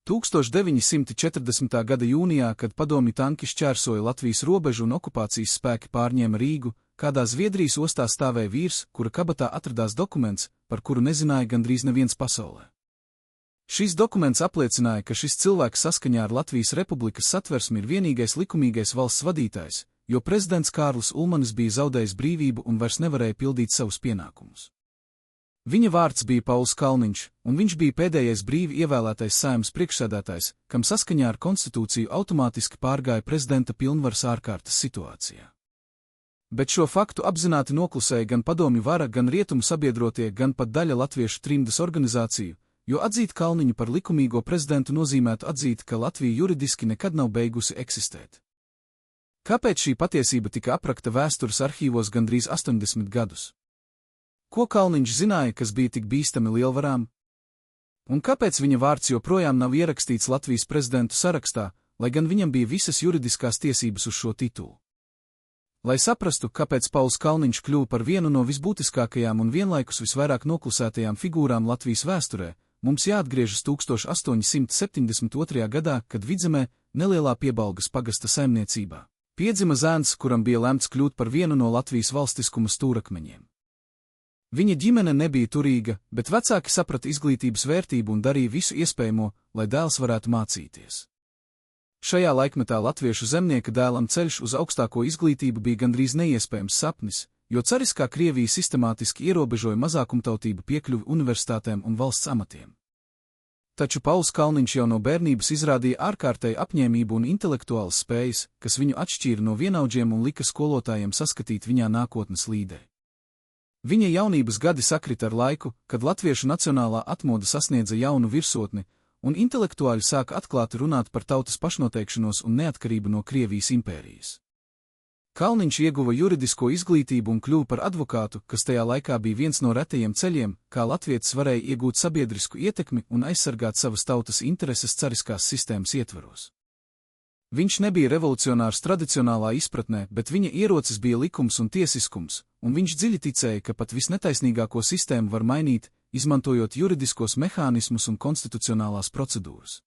1940. gada jūnijā, kad padomju tanki šķērsoja Latvijas robežu un okupācijas spēki pārņēma Rīgu, kādā Zviedrijas ostā stāvēja vīrs, kura kabatā atradās dokuments, par kuru nezināja gandrīz neviens pasaulē. Šis dokuments apliecināja, ka šis cilvēks saskaņā ar Latvijas Republikas satversmi ir vienīgais likumīgais valsts vadītājs, jo prezidents Kārlis Ulmanis bija zaudējis brīvību un vairs nevarēja pildīt savus pienākumus. Viņa vārds bija Pauls Kalniņš, un viņš bija pēdējais brīvi ievēlētais Saeimas priekšsēdētājs, kam saskaņā ar konstitūciju automātiski pārgāja prezidenta pilnvaras ārkārtas situācijā. Bet šo faktu apzināti noklusēja gan padomju vara, gan rietumu sabiedrotie, gan pat daļa latviešu trimdas organizāciju, jo atzīt Kalniņu par likumīgo prezidentu nozīmētu atzīt, ka Latvija juridiski nekad nav beigusi eksistēt. Kāpēc šī patiesība tika aprakta vēstures arhīvos gandrīz 80 gadus? Ko Kalniņš zināja, kas bija tik bīstami lielvarām? Un kāpēc viņa vārds joprojām nav ierakstīts Latvijas prezidentu sarakstā, lai gan viņam bija visas juridiskās tiesības uz šo titulu? Lai saprastu, kāpēc Pauls Kalniņš kļuva par vienu no visbūtiskākajām un vienlaikus visvairāk noklusētajām figūrām Latvijas vēsturē, mums jāatgriežas 1872. gadā, kad Vidzemē, nelielā Piebalgas pagasta saimniecībā, piedzima zēns, kuram bija lemts kļūt par vienu no Latvijas valstiskuma stūrakmeņiem. Viņa ģimene nebija turīga, bet vecāki saprata izglītības vērtību un darīja visu iespējamo, lai dēls varētu mācīties. Šajā laikmetā latviešu zemnieka dēlam ceļš uz augstāko izglītību bija gandrīz neiespējams sapnis, jo cariskā Krievija sistemātiski ierobežoja mazākumtautību piekļuvi universitātēm un valsts amatiem. Taču Pauls Kalniņš jau no bērnības izrādīja ārkārtēju apņēmību un intelektuālas spējas, kas viņu atšķīra no vienaudžiem un lika skolotājiem saskatīt viņā nākotnes līderi. Viņa jaunības gadi sakrita ar laiku, kad latviešu nacionālā atmoda sasniedza jaunu virsotni, un intelektuāļi sāka atklāti runāt par tautas pašnoteikšanos un neatkarību no Krievijas impērijas. Kalniņš ieguva juridisko izglītību un kļuva par advokātu, kas tajā laikā bija viens no retajiem ceļiem, kā latvietis varēja iegūt sabiedrisku ietekmi un aizsargāt savas tautas intereses cariskās sistēmas ietvaros. Viņš nebija revolucionārs tradicionālā izpratnē, bet viņa ierocis bija likums un tiesiskums, un viņš dziļi ticēja, ka pat visnetaisnīgāko sistēmu var mainīt, izmantojot juridiskos mehānismus un konstitucionālās procedūras.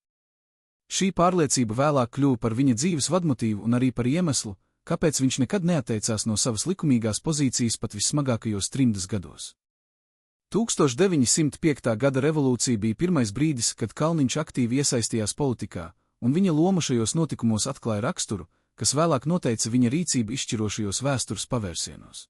Šī pārliecība vēlāk kļuva par viņa dzīves vadmotīvu un arī par iemeslu, kāpēc viņš nekad neatteicās no savas likumīgās pozīcijas pat vissmagākajos trimdas gados. 1905. gada revolūcija bija pirmais brīdis, kad Kalniņš aktīvi iesaistījās politikā, un viņa loma šajos notikumos atklāja raksturu, kas vēlāk noteica viņa rīcību izšķirošajos vēstures pavērsienos.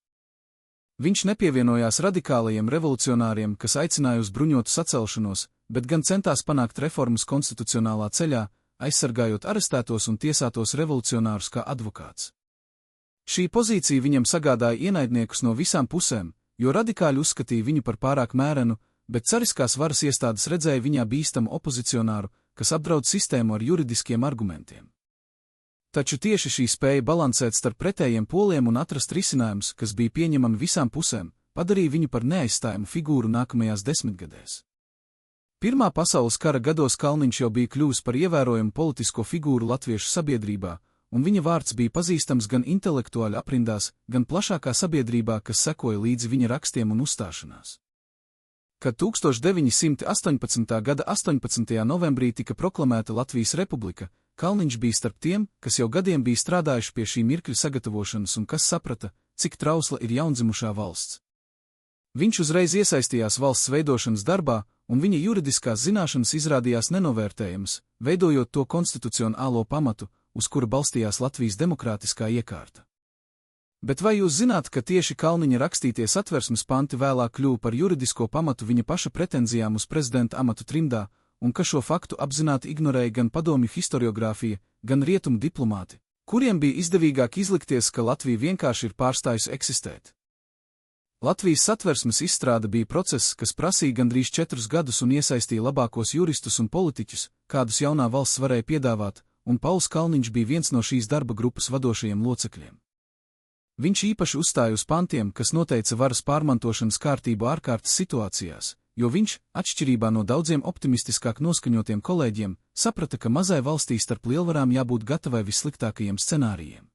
Viņš nepievienojās radikālajiem revolucionāriem, kas aicināja uz bruņotu sacelšanos, bet gan centās panākt reformas konstitucionālā ceļā, aizsargājot arestētos un tiesātos revolucionārus kā advokāts. Šī pozīcija viņam sagādāja ienaidniekus no visām pusēm, jo radikāļi uzskatīja viņu par pārāk mērenu, bet cariskās varas iestādes redzēja viņā bīstamu opozicionāru, kas apdraud sistēmu ar juridiskiem argumentiem. Taču tieši šī spēja balansēt starp pretējiem poliem un atrast risinājumus, kas bija pieņemami visām pusēm, padarīja viņu par neaizstājamu figūru nākamajās desmitgadēs. Pirmā pasaules kara gados Kalniņš jau bija kļuvis par ievērojumu politisko figūru latviešu sabiedrībā, un viņa vārds bija pazīstams gan intelektuāļu aprindās, gan plašākā sabiedrībā, kas sekoja līdzi viņa rakstiem un uzstāšanās. Kad 1918. gada 18. novembrī tika proklamēta Latvijas republika, Kalniņš bija starp tiem, kas jau gadiem bija strādājuši pie šī mirkļa sagatavošanas un kas saprata, cik trausla ir jaundzimušā valsts. Viņš uzreiz iesaistījās valsts veidošanas darbā, un viņa juridiskās zināšanas izrādījās nenovērtējamas, veidojot to konstitucionālo pamatu, uz kura balstījās Latvijas demokrātiskā iekārta. Bet vai jūs zināt, ka tieši Kalniņa rakstītie satversmes panti vēlāk kļuva par juridisko pamatu viņa paša pretenzijām uz prezidenta amatu trimdā, un ka šo faktu apzināti ignorēja gan padomju historiogrāfija, gan rietumu diplomāti, kuriem bija izdevīgāk izlikties, ka Latvija vienkārši ir pārstājusi eksistēt? Latvijas satversmes izstrāde bija process, kas prasīja gandrīz 4 gadus un iesaistīja labākos juristus un politiķus, kādus jaunā valsts varēja piedāvāt, un Pauls Kalniņš bija viens no šīs darba grupas vadošajiem locekļiem. Viņš īpaši uzstāja uz pantiem, kas noteica varas pārmantošanas kārtību ārkārtas situācijās, jo viņš, atšķirībā no daudziem optimistiskāk noskaņotiem kolēģiem, saprata, ka mazai valstī starp lielvarām jābūt gatavai vissliktākajiem scenārijiem.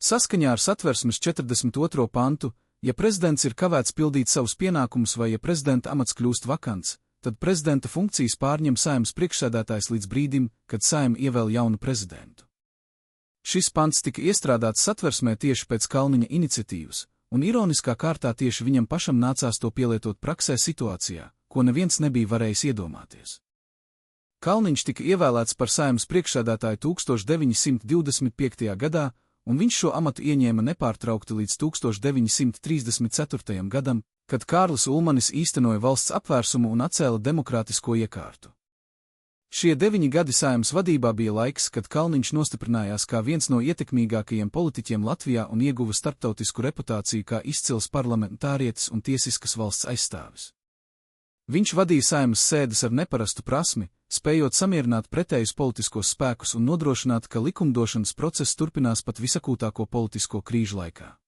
Saskaņā ar satversmes 42. pantu, ja prezidents ir kavēts pildīt savus pienākumus vai ja prezidenta amats kļūst vakants, tad prezidenta funkcijas pārņem Saeimas priekšsēdētājs līdz brīdim, kad Saeima ievēl jaunu prezidentu. Šis pants tika iestrādāts Satversmē tieši pēc Kalniņa iniciatīvas, un ironiskā kārtā tieši viņam pašam nācās to pielietot praksē situācijā, ko neviens nebija varējis iedomāties. Kalniņš tika ievēlēts par Saeimas priekšsēdētāju 1925. gadā, un viņš šo amatu ieņēma nepārtraukti līdz 1934. gadam, kad Kārlis Ulmanis īstenoja valsts apvērsumu un atcēla demokrātisko iekārtu. Šie 9 gadi Saeimas vadībā bija laiks, kad Kalniņš nostiprinājās kā viens no ietekmīgākajiem politiķiem Latvijā un ieguva starptautisku reputāciju kā izcils parlamentārietis un tiesiskas valsts aizstāvis. Viņš vadīja Saeimas sēdes ar neparastu prasmi, spējot samierināt pretējus politiskos spēkus un nodrošināt, ka likumdošanas process turpinās pat visakūtāko politisko krīžu laikā.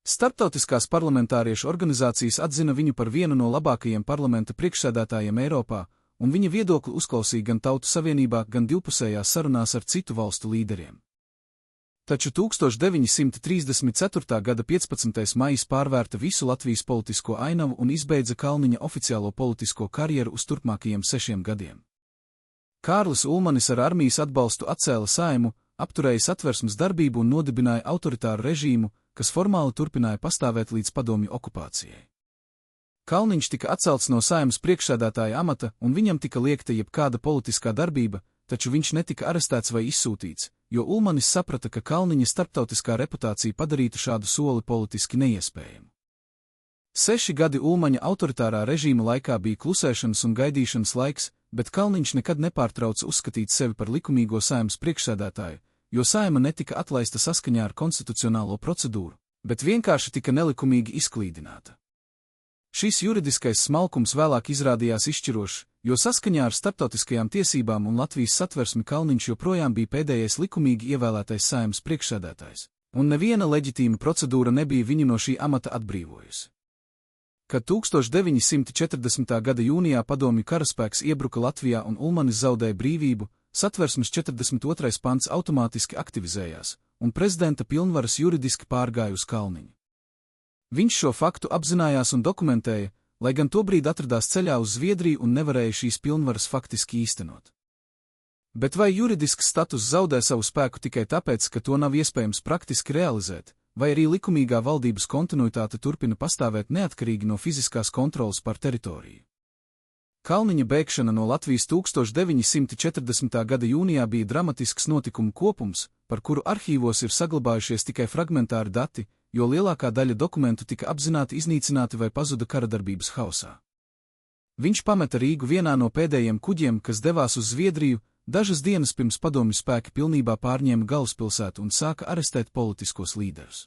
Starptautiskās parlamentāriešu organizācijas atzina viņu par vienu no labākajiem parlamenta priekšsēdētājiem Eiropā, un viņa viedokli uzklausīja gan Tautu Savienībā, gan divpusējās sarunās ar citu valstu līderiem. Taču 1934. gada 15. maijs pārvērta visu Latvijas politisko ainavu un izbeidza Kalniņa oficiālo politisko karjeru uz turpmākajiem 6 gadiem. Kārlis Ulmanis ar armijas atbalstu atcēla Saeimu, apturēja Satversmes darbību un nodibināja autoritāru režīmu, kas formāli turpināja pastāvēt līdz padomju okupācijai. Kalniņš tika atcelts no Saeimas priekšsēdētāja amata, un viņam tika liegta jebkāda politiskā darbība, taču viņš netika arestēts vai izsūtīts, jo Ulmanis saprata, ka Kalniņa starptautiskā reputācija padarītu šādu soli politiski neiespējamu. 6 gadi Ulmaņa autoritārā režīma laikā bija klusēšanas un gaidīšanas laiks, bet Kalniņš nekad nepārtrauca uzskatīt sevi par likumīgo Saeimas priekšsēdētāju, jo Saeima netika atlaista saskaņā ar konstitucionālo procedūru, bet vienkārši tika nelikumīgi izklīdināta. Šis juridiskais smalkums vēlāk izrādījās izšķirošs, jo saskaņā ar starptautiskajām tiesībām un Latvijas satversmi Kalniņš joprojām bija pēdējais likumīgi ievēlētais Saeimas priekšsēdētājs, un neviena leģitīma procedūra nebija viņu no šī amata atbrīvojusi. Kad 1940. gada jūnijā padomju karaspēks iebruka Latvijā un Ulmanis zaudēja brīvību, Satversmes 42. pants automātiski aktivizējās, un prezidenta pilnvaras juridiski pārgāja uz Kalniņu. Viņš šo faktu apzinājās un dokumentēja, lai gan tobrīd atradās ceļā uz Zviedriju un nevarēja šīs pilnvaras faktiski īstenot. Bet vai juridisks status zaudē savu spēku tikai tāpēc, ka to nav iespējams praktiski realizēt, vai arī likumīgā valdības kontinuitāte turpina pastāvēt neatkarīgi no fiziskās kontrolas pār teritoriju? Kalniņa bēgšana no Latvijas 1940. gada jūnijā bija dramatisks notikumu kopums, par kuru arhīvos ir saglabājušies tikai fragmentāri dati, jo lielākā daļa dokumentu tika apzināti iznīcināti vai pazuda karadarbības hausā. Viņš pameta Rīgu vienā no pēdējiem kuģiem, kas devās uz Zviedriju, dažas dienas pirms padomju spēki pilnībā pārņēma galvaspilsētu un sāka arestēt politiskos līderus.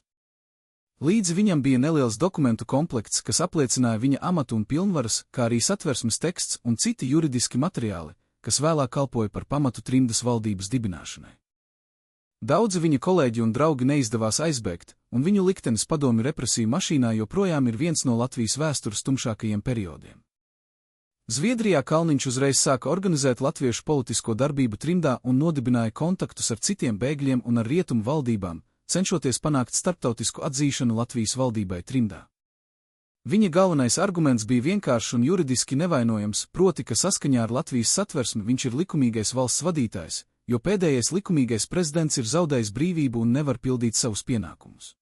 Līdzi viņam bija neliels dokumentu komplekts, kas apliecināja viņa amatu un pilnvaras, kā arī satversmes teksts un citi juridiski materiāli, kas vēlāk kalpoja par pamatu trimdas valdības dibināšanai. Daudzi viņa kolēģi un draugi neizdevās aizbēgt, un viņu liktenis padomju represiju mašīnā joprojām ir viens no Latvijas vēstures tumšākajiem periodiem. Zviedrijā Kalniņš uzreiz sāka organizēt latviešu politisko darbību trimdā un nodibināja kontaktus ar citiem bēgļiem un ar rietumu valdībām, cenšoties panākt starptautisku atzīšanu Latvijas valdībai trimdā. Viņa galvenais arguments bija vienkāršs un juridiski nevainojams, proti, ka saskaņā ar Latvijas satversmi viņš ir likumīgais valsts vadītājs, jo pēdējais likumīgais prezidents ir zaudējis brīvību un nevar pildīt savus pienākumus.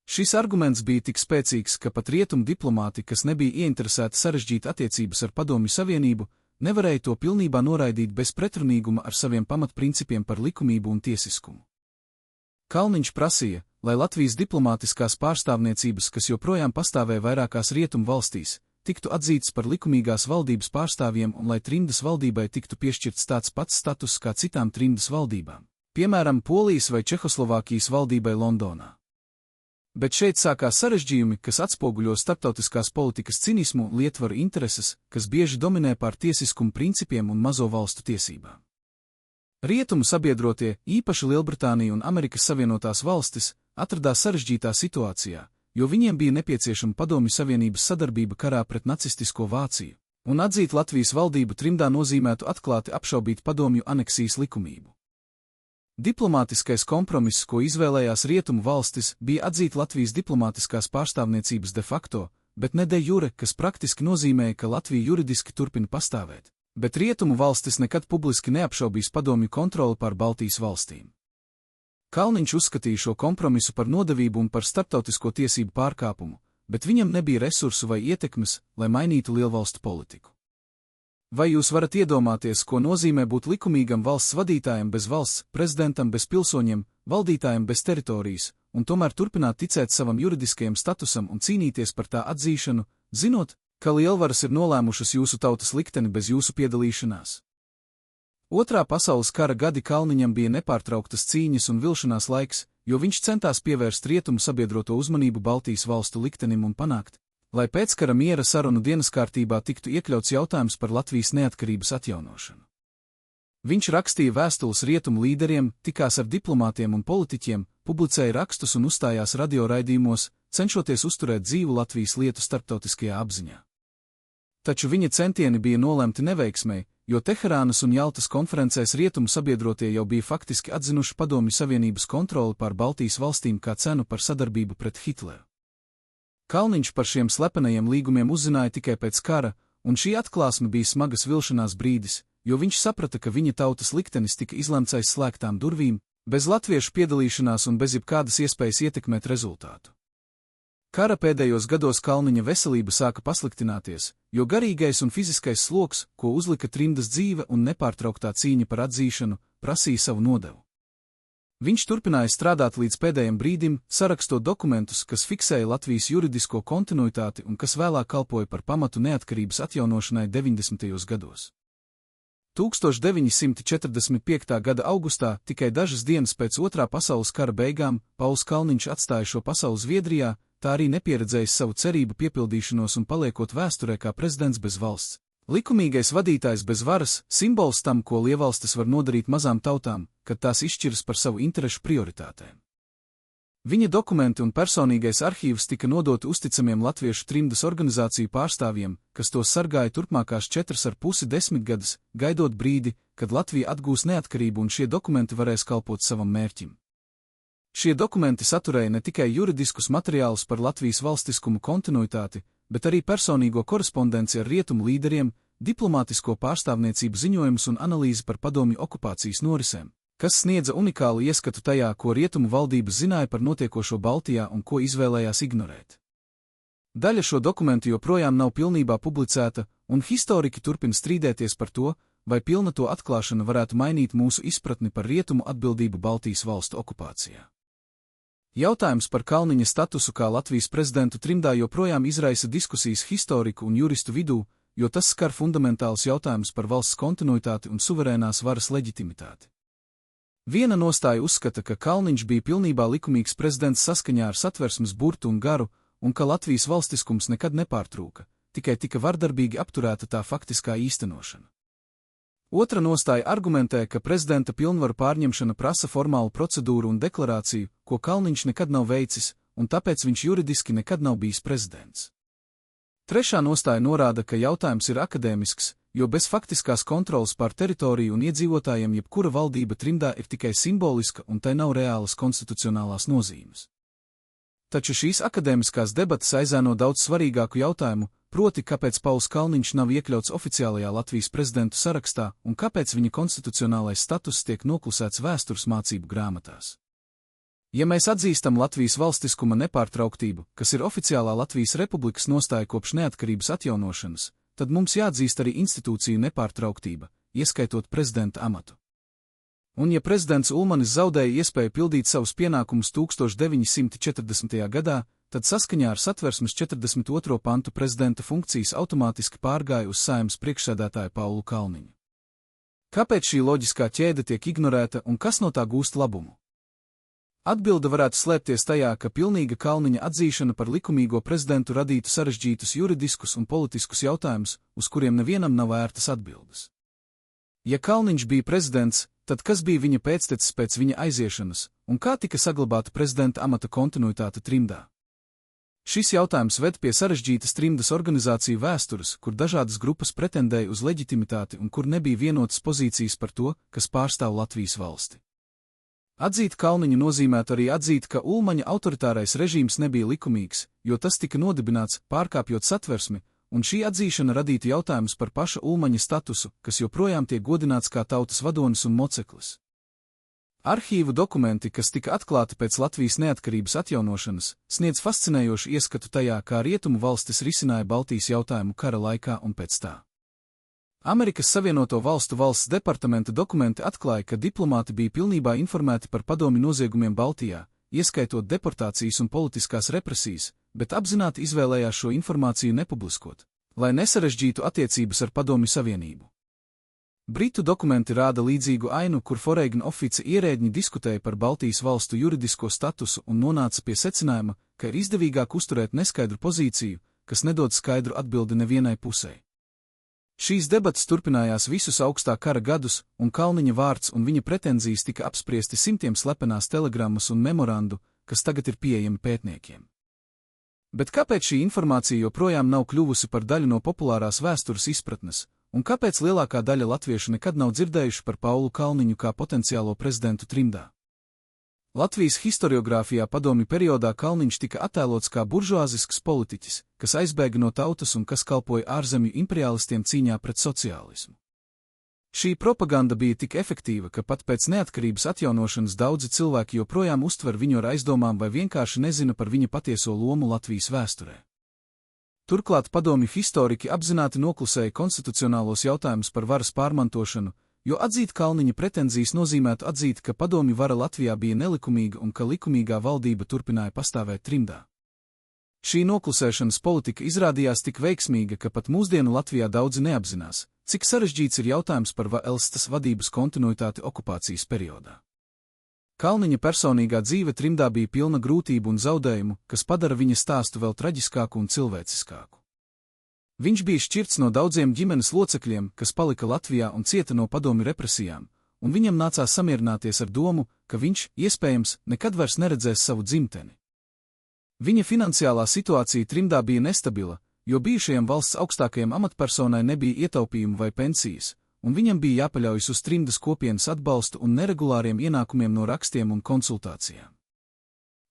Šis arguments bija tik spēcīgs, ka pat rietumu diplomāti, kas nebija ieinteresēti sarežģīt attiecības ar Padomju Savienību, nevarēja to pilnībā noraidīt bez pretrunīguma ar saviem pamatprincipiem par likumību un tiesiskumu. Kalniņš prasīja, lai Latvijas diplomātiskās pārstāvniecības, kas joprojām pastāvēja vairākās rietumu valstīs, tiktu atzītas par likumīgās valdības pārstāvjiem un lai trimdas valdībai tiktu piešķirts tāds pats status kā citām trimdas valdībām, piemēram, Polijas vai Čehoslovākijas valdībai Londonā. Bet šeit sākās sarežģījumi, kas atspoguļo starptautiskās politikas cinismu un lietvaru intereses, kas bieži dominē pār tiesiskumu principiem un mazo valstu tiesībām. Rietumu sabiedrotie, īpaši Lielbritānija un Amerikas Savienotās valstis, atradās sarežģītā situācijā, jo viņiem bija nepieciešama Padomju Savienības sadarbība karā pret nacistisko Vāciju, un atzīt Latvijas valdību trimdā nozīmētu atklāti apšaubīt padomju aneksijas likumību. Diplomātiskais kompromiss, ko izvēlējās rietumu valstis, bija atzīt Latvijas diplomātiskās pārstāvniecības de facto, bet ne de jure, kas praktiski nozīmēja, ka Latvija juridiski turpina pastāvēt. Bet rietumu valstis nekad publiski neapšaubīs padomju kontroli pār Baltijas valstīm. Kalniņš uzskatīja šo kompromisu par nodevību un par starptautisko tiesību pārkāpumu, bet viņam nebija resursu vai ietekmes, lai mainītu lielvalstu politiku. Vai jūs varat iedomāties, ko nozīmē būt likumīgam valsts vadītājam bez valsts, prezidentam bez pilsoņiem, valdītājam bez teritorijas, un tomēr turpināt ticēt savam juridiskajam statusam un cīnīties par tā atzīšanu, zinot, ka lielvaras ir nolēmušas jūsu tautas likteni bez jūsu piedalīšanās? Otrā pasaules kara gadi Kalniņam bija nepārtrauktas cīņas un vilšanās laiks, jo viņš centās pievērst rietumu sabiedroto uzmanību Baltijas valstu liktenim un panākt, lai pēckara miera sarunu dienaskārtībā tiktu iekļauts jautājums par Latvijas neatkarības atjaunošanu. Viņš rakstīja vēstules rietumu līderiem, tikās ar diplomātiem un politiķiem, publicēja rakstus un uzstājās radioraidījumos, cenšoties uzturēt dzīvu Latvijas lietu starptautiskajā apziņā. Taču viņa centieni bija nolemti neveiksmei, jo Teherānas un Jaltas konferencēs rietumu sabiedrotie jau bija faktiski atzinuši Padomju Savienības kontroli pār Baltijas valstīm kā cenu par sadarbību pret Hitleru. Kalniņš par šiem slepenajiem līgumiem uzzināja tikai pēc kara, un šī atklāsme bija smagas vilšanās brīdis, jo viņš saprata, ka viņa tautas liktenis tika izlemts aiz slēgtām durvīm, bez latviešu piedalīšanās un bez jebkādas iespējas ietekmēt rezultātu. Kara pēdējos gados Kalniņa veselība sāka pasliktināties, jo garīgais un fiziskais sloks, ko uzlika trimdas dzīve un nepārtrauktā cīņa par atzīšanu, prasīja savu nodevu. Viņš turpināja strādāt līdz pēdējiem brīdim, sarakstot dokumentus, kas fiksēja Latvijas juridisko kontinuitāti un kas vēlāk kalpoja par pamatu neatkarības atjaunošanai 90. gados. 1945. gada augustā, tikai dažas dienas pēc Otrā pasaules kara beigām, Pauls Kalniņš atstāja šo pasauli Zviedrijā, tā arī nepieredzējis savu cerību piepildīšanos un paliekot vēsturē kā prezidents bez valsts. Likumīgais vadītājs bez varas, simbols tam, ko lielvalstis var nodarīt mazām tautām, kad tās izšķiras par savu interešu prioritātēm. Viņa dokumenti un personīgais arhīvs tika nodoti uzticamiem latviešu trimdas organizāciju pārstāvjiem, kas tos sargāja turpmākās 4,5 desmitgades, gaidot brīdi, kad Latvija atgūs neatkarību un šie dokumenti varēs kalpot savam mērķim. Šie dokumenti saturēja ne tikai juridiskus materiālus par Latvijas valstiskumu kontinuitāti, bet arī personīgo korespondenci ar rietumu līderiem, diplomātisko pārstāvniecību ziņojumus un analīzi par padomju okupācijas norisēm, kas sniedza unikālu ieskatu tajā, ko rietumu valdības zināja par notiekošo Baltijā un ko izvēlējās ignorēt. Daļa šo dokumentu joprojām nav pilnībā publicēta, un historiki turpina strīdēties par to, vai pilna to atklāšana varētu mainīt mūsu izpratni par rietumu atbildību Baltijas valstu okupācijā. Jautājums par Kalniņa statusu kā Latvijas prezidentu trimdā joprojām izraisa diskusijas historiku un juristu vidū, jo tas skar fundamentāls jautājums par valsts kontinuitāti un suverēnās varas leģitimitāti. Viena nostāja uzskata, ka Kalniņš bija pilnībā likumīgs prezidents saskaņā ar Satversmes burtu un garu, un ka Latvijas valstiskums nekad nepārtrūka, tikai tika vardarbīgi apturēta tā faktiskā īstenošana. Otra nostāja argumentē, ka prezidenta pilnvaru pārņemšana prasa formālu procedūru un deklarāciju, ko Kalniņš nekad nav veicis, un tāpēc viņš juridiski nekad nav bijis prezidents. Trešā nostāja norāda, ka jautājums ir akadēmisks, jo bez faktiskās kontrolas pār teritoriju un iedzīvotājiem jebkura valdība trimdā ir tikai simboliska un tai nav reālas konstitucionālās nozīmes. Taču šīs akadēmiskās debatas aizēno daudz svarīgāku jautājumu, proti, kāpēc Pauls Kalniņš nav iekļauts oficiālajā Latvijas prezidentu sarakstā un kāpēc viņa konstitucionālais status tiek noklusēts vēstures mācību grāmatās. Ja mēs atzīstam Latvijas valstiskuma nepārtrauktību, kas ir oficiālā Latvijas republikas nostāja kopš neatkarības atjaunošanas, tad mums jāatzīst arī institūciju nepārtrauktība, ieskaitot prezidenta amatu. Un ja prezidents Ulmanis zaudēja iespēju pildīt savus pienākumus 1940. gadā, tad saskaņā ar Satversmes 42. pantu prezidenta funkcijas automātiski pārgāja uz Saeimas priekšsēdētāju Paulu Kalniņu. Kāpēc šī loģiskā ķēde tiek ignorēta un kas no tā gūst labumu? Atbilde varētu slēpties tajā, ka pilnīga Kalniņa atzīšana par likumīgo prezidentu radītu sarežģītus juridiskus un politiskus jautājumus, uz kuriem nevienam nav ērtas atbildes. Ja Kalniņš bija prezidents, tad kas bija viņa pēctecis pēc viņa aiziešanas, un kā tika saglabāta prezidenta amata kontinuitāte trimdā? Šis jautājums ved pie sarežģītas trimdas organizāciju vēstures, kur dažādas grupas pretendēja uz leģitimitāti un kur nebija vienotas pozīcijas par to, kas pārstāv Latvijas valsti. Atzīt Kalniņu nozīmētu arī atzīt, ka Ulmaņa autoritārais režīms nebija likumīgs, jo tas tika nodibināts, pārkāpjot satversmi, un šī atzīšana radītu jautājumus par paša Ulmaņa statusu, kas joprojām tiek godināts kā tautas vadonis un moceklis. Arhīvu dokumenti, kas tika atklāti pēc Latvijas neatkarības atjaunošanas, sniedz fascinējošu ieskatu tajā, kā rietumu valstis risināja Baltijas jautājumu kara laikā un pēc tā. Amerikas Savienoto Valstu valsts departamenta dokumenti atklāja, ka diplomāti bija pilnībā informēti par padomju noziegumiem Baltijā, ieskaitot deportācijas un politiskās represijas, bet apzināti izvēlējās šo informāciju nepubliskot, lai nesarežģītu attiecības ar Padomju Savienību. Britu dokumenti rāda līdzīgu ainu, kur Foreign Office ierēdņi diskutēja par Baltijas valstu juridisko statusu un nonāca pie secinājuma, ka ir izdevīgāk uzturēt neskaidru pozīciju, kas nedod skaidru atbildi nevienai pusei. Šīs debatas turpinājās visus augstā kara gadus, un Kalniņa vārds un viņa pretenzijas tika apspriesti simtiem slepenās telegrammas un memorandu, kas tagad ir pieejami pētniekiem. Bet kāpēc šī informācija joprojām nav kļuvusi par daļu no populārās vēstures izpratnes, un kāpēc lielākā daļa latviešu nekad nav dzirdējuši par Paulu Kalniņu kā potenciālo prezidentu trimdā? Latvijas historiogrāfijā padomju periodā Kalniņš tika attēlots kā buržuāzisks politiķis, kas aizbēga no tautas un kas kalpoja ārzemju imperialistiem cīņā pret sociālismu. Šī propaganda bija tik efektīva, ka pat pēc neatkarības atjaunošanas daudzi cilvēki joprojām uztver viņu ar aizdomām vai vienkārši nezina par viņa patieso lomu Latvijas vēsturē. Turklāt padomju historiki apzināti noklusēja konstitucionālos jautājumus par varas pārmantošanu, jo atzīt Kalniņa pretenzijas nozīmētu atzīt, ka padomju vara Latvijā bija nelikumīga un ka likumīgā valdība turpināja pastāvēt trimdā. Šī noklusēšanas politika izrādījās tik veiksmīga, ka pat mūsdienu Latvijā daudzi neapzinās, cik sarežģīts ir jautājums par valsts vadības kontinuitāti okupācijas periodā. Kalniņa personīgā dzīve trimdā bija pilna grūtību un zaudējumu, kas padara viņa stāstu vēl traģiskāku un cilvēciskāku. Viņš bija šķirts no daudziem ģimenes locekļiem, kas palika Latvijā un cieta no padomju represijām, un viņam nācās samierināties ar domu, ka viņš, iespējams, nekad vairs neredzēs savu dzimteni. Viņa finansiālā situācija trimdā bija nestabila, jo bijušajam valsts augstākajam amatpersonai nebija ietaupījumu vai pensijas, un viņam bija jāpaļaujas uz trimdas kopienas atbalstu un neregulāriem ienākumiem no rakstiem un konsultācijām.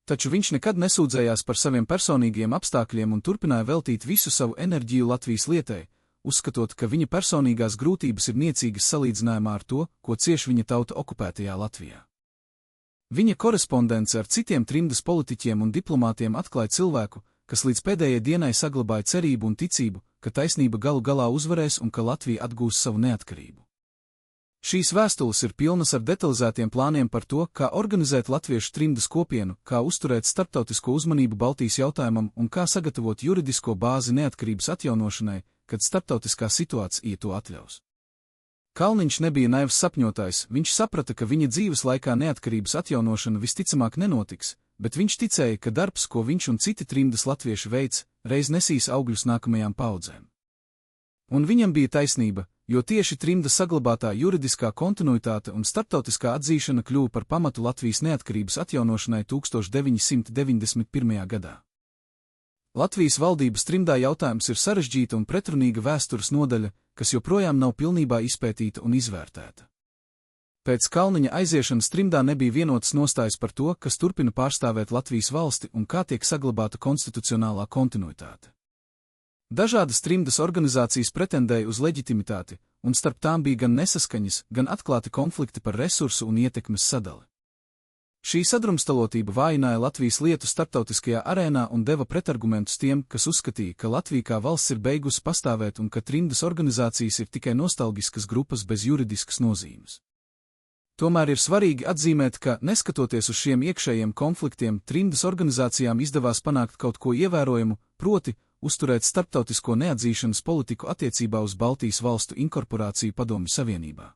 Taču viņš nekad nesūdzējās par saviem personīgiem apstākļiem un turpināja veltīt visu savu enerģiju Latvijas lietai, uzskatot, ka viņa personīgās grūtības ir niecīgas salīdzinājumā ar to, ko cieš viņa tauta okupētajā Latvijā. Viņa korespondence ar citiem trimdas politiķiem un diplomātiem atklāja cilvēku, kas līdz pēdējai dienai saglabāja cerību un ticību, ka taisnība galu galā uzvarēs un ka Latvija atgūs savu neatkarību. Šīs vēstules ir pilnas ar detalizētiem plāniem par to, kā organizēt latviešu trimdas kopienu, kā uzturēt starptautisko uzmanību Baltijas jautājumam un kā sagatavot juridisko bāzi neatkarības atjaunošanai, kad starptautiskā situācija to atļaus. Kalniņš nebija naivs sapņotājs, viņš saprata, ka viņa dzīves laikā neatkarības atjaunošana visticamāk nenotiks, bet viņš ticēja, ka darbs, ko viņš un citi trimdas latvieši veids, reiz nesīs augļus nākamajām paudzēm. Un viņam bija taisnība, jo tieši trimda saglabātā juridiskā kontinuitāte un starptautiskā atzīšana kļuva par pamatu Latvijas neatkarības atjaunošanai 1991. gadā. Latvijas valdības trimdā jautājums ir sarežģīta un pretrunīga vēstures nodaļa, kas joprojām nav pilnībā izpētīta un izvērtēta. Pēc Kalniņa aiziešanas trimdā nebija vienotas nostājas par to, kas turpina pārstāvēt Latvijas valsti un kā tiek saglabāta konstitucionālā kontinuitāte. Dažādas trimdas organizācijas pretendēja uz leģitimitāti, un starp tām bija gan nesaskaņas, gan atklāti konflikti par resursu un ietekmes sadali. Šī sadrumstalotība vājināja Latvijas lietu starptautiskajā arēnā un deva pretargumentus tiem, kas uzskatīja, ka Latvija kā valsts ir beigusi pastāvēt un ka trimdas organizācijas ir tikai nostalģiskas grupas bez juridiskas nozīmes. Tomēr ir svarīgi atzīmēt, ka, neskatoties uz šiem iekšējiem konfliktiem, trimdas organizācijām izdevās panākt kaut ko ievērojumu, proti, uzturēt starptautisko neatzīšanas politiku attiecībā uz Baltijas valstu inkorporāciju Padomju Savienībā.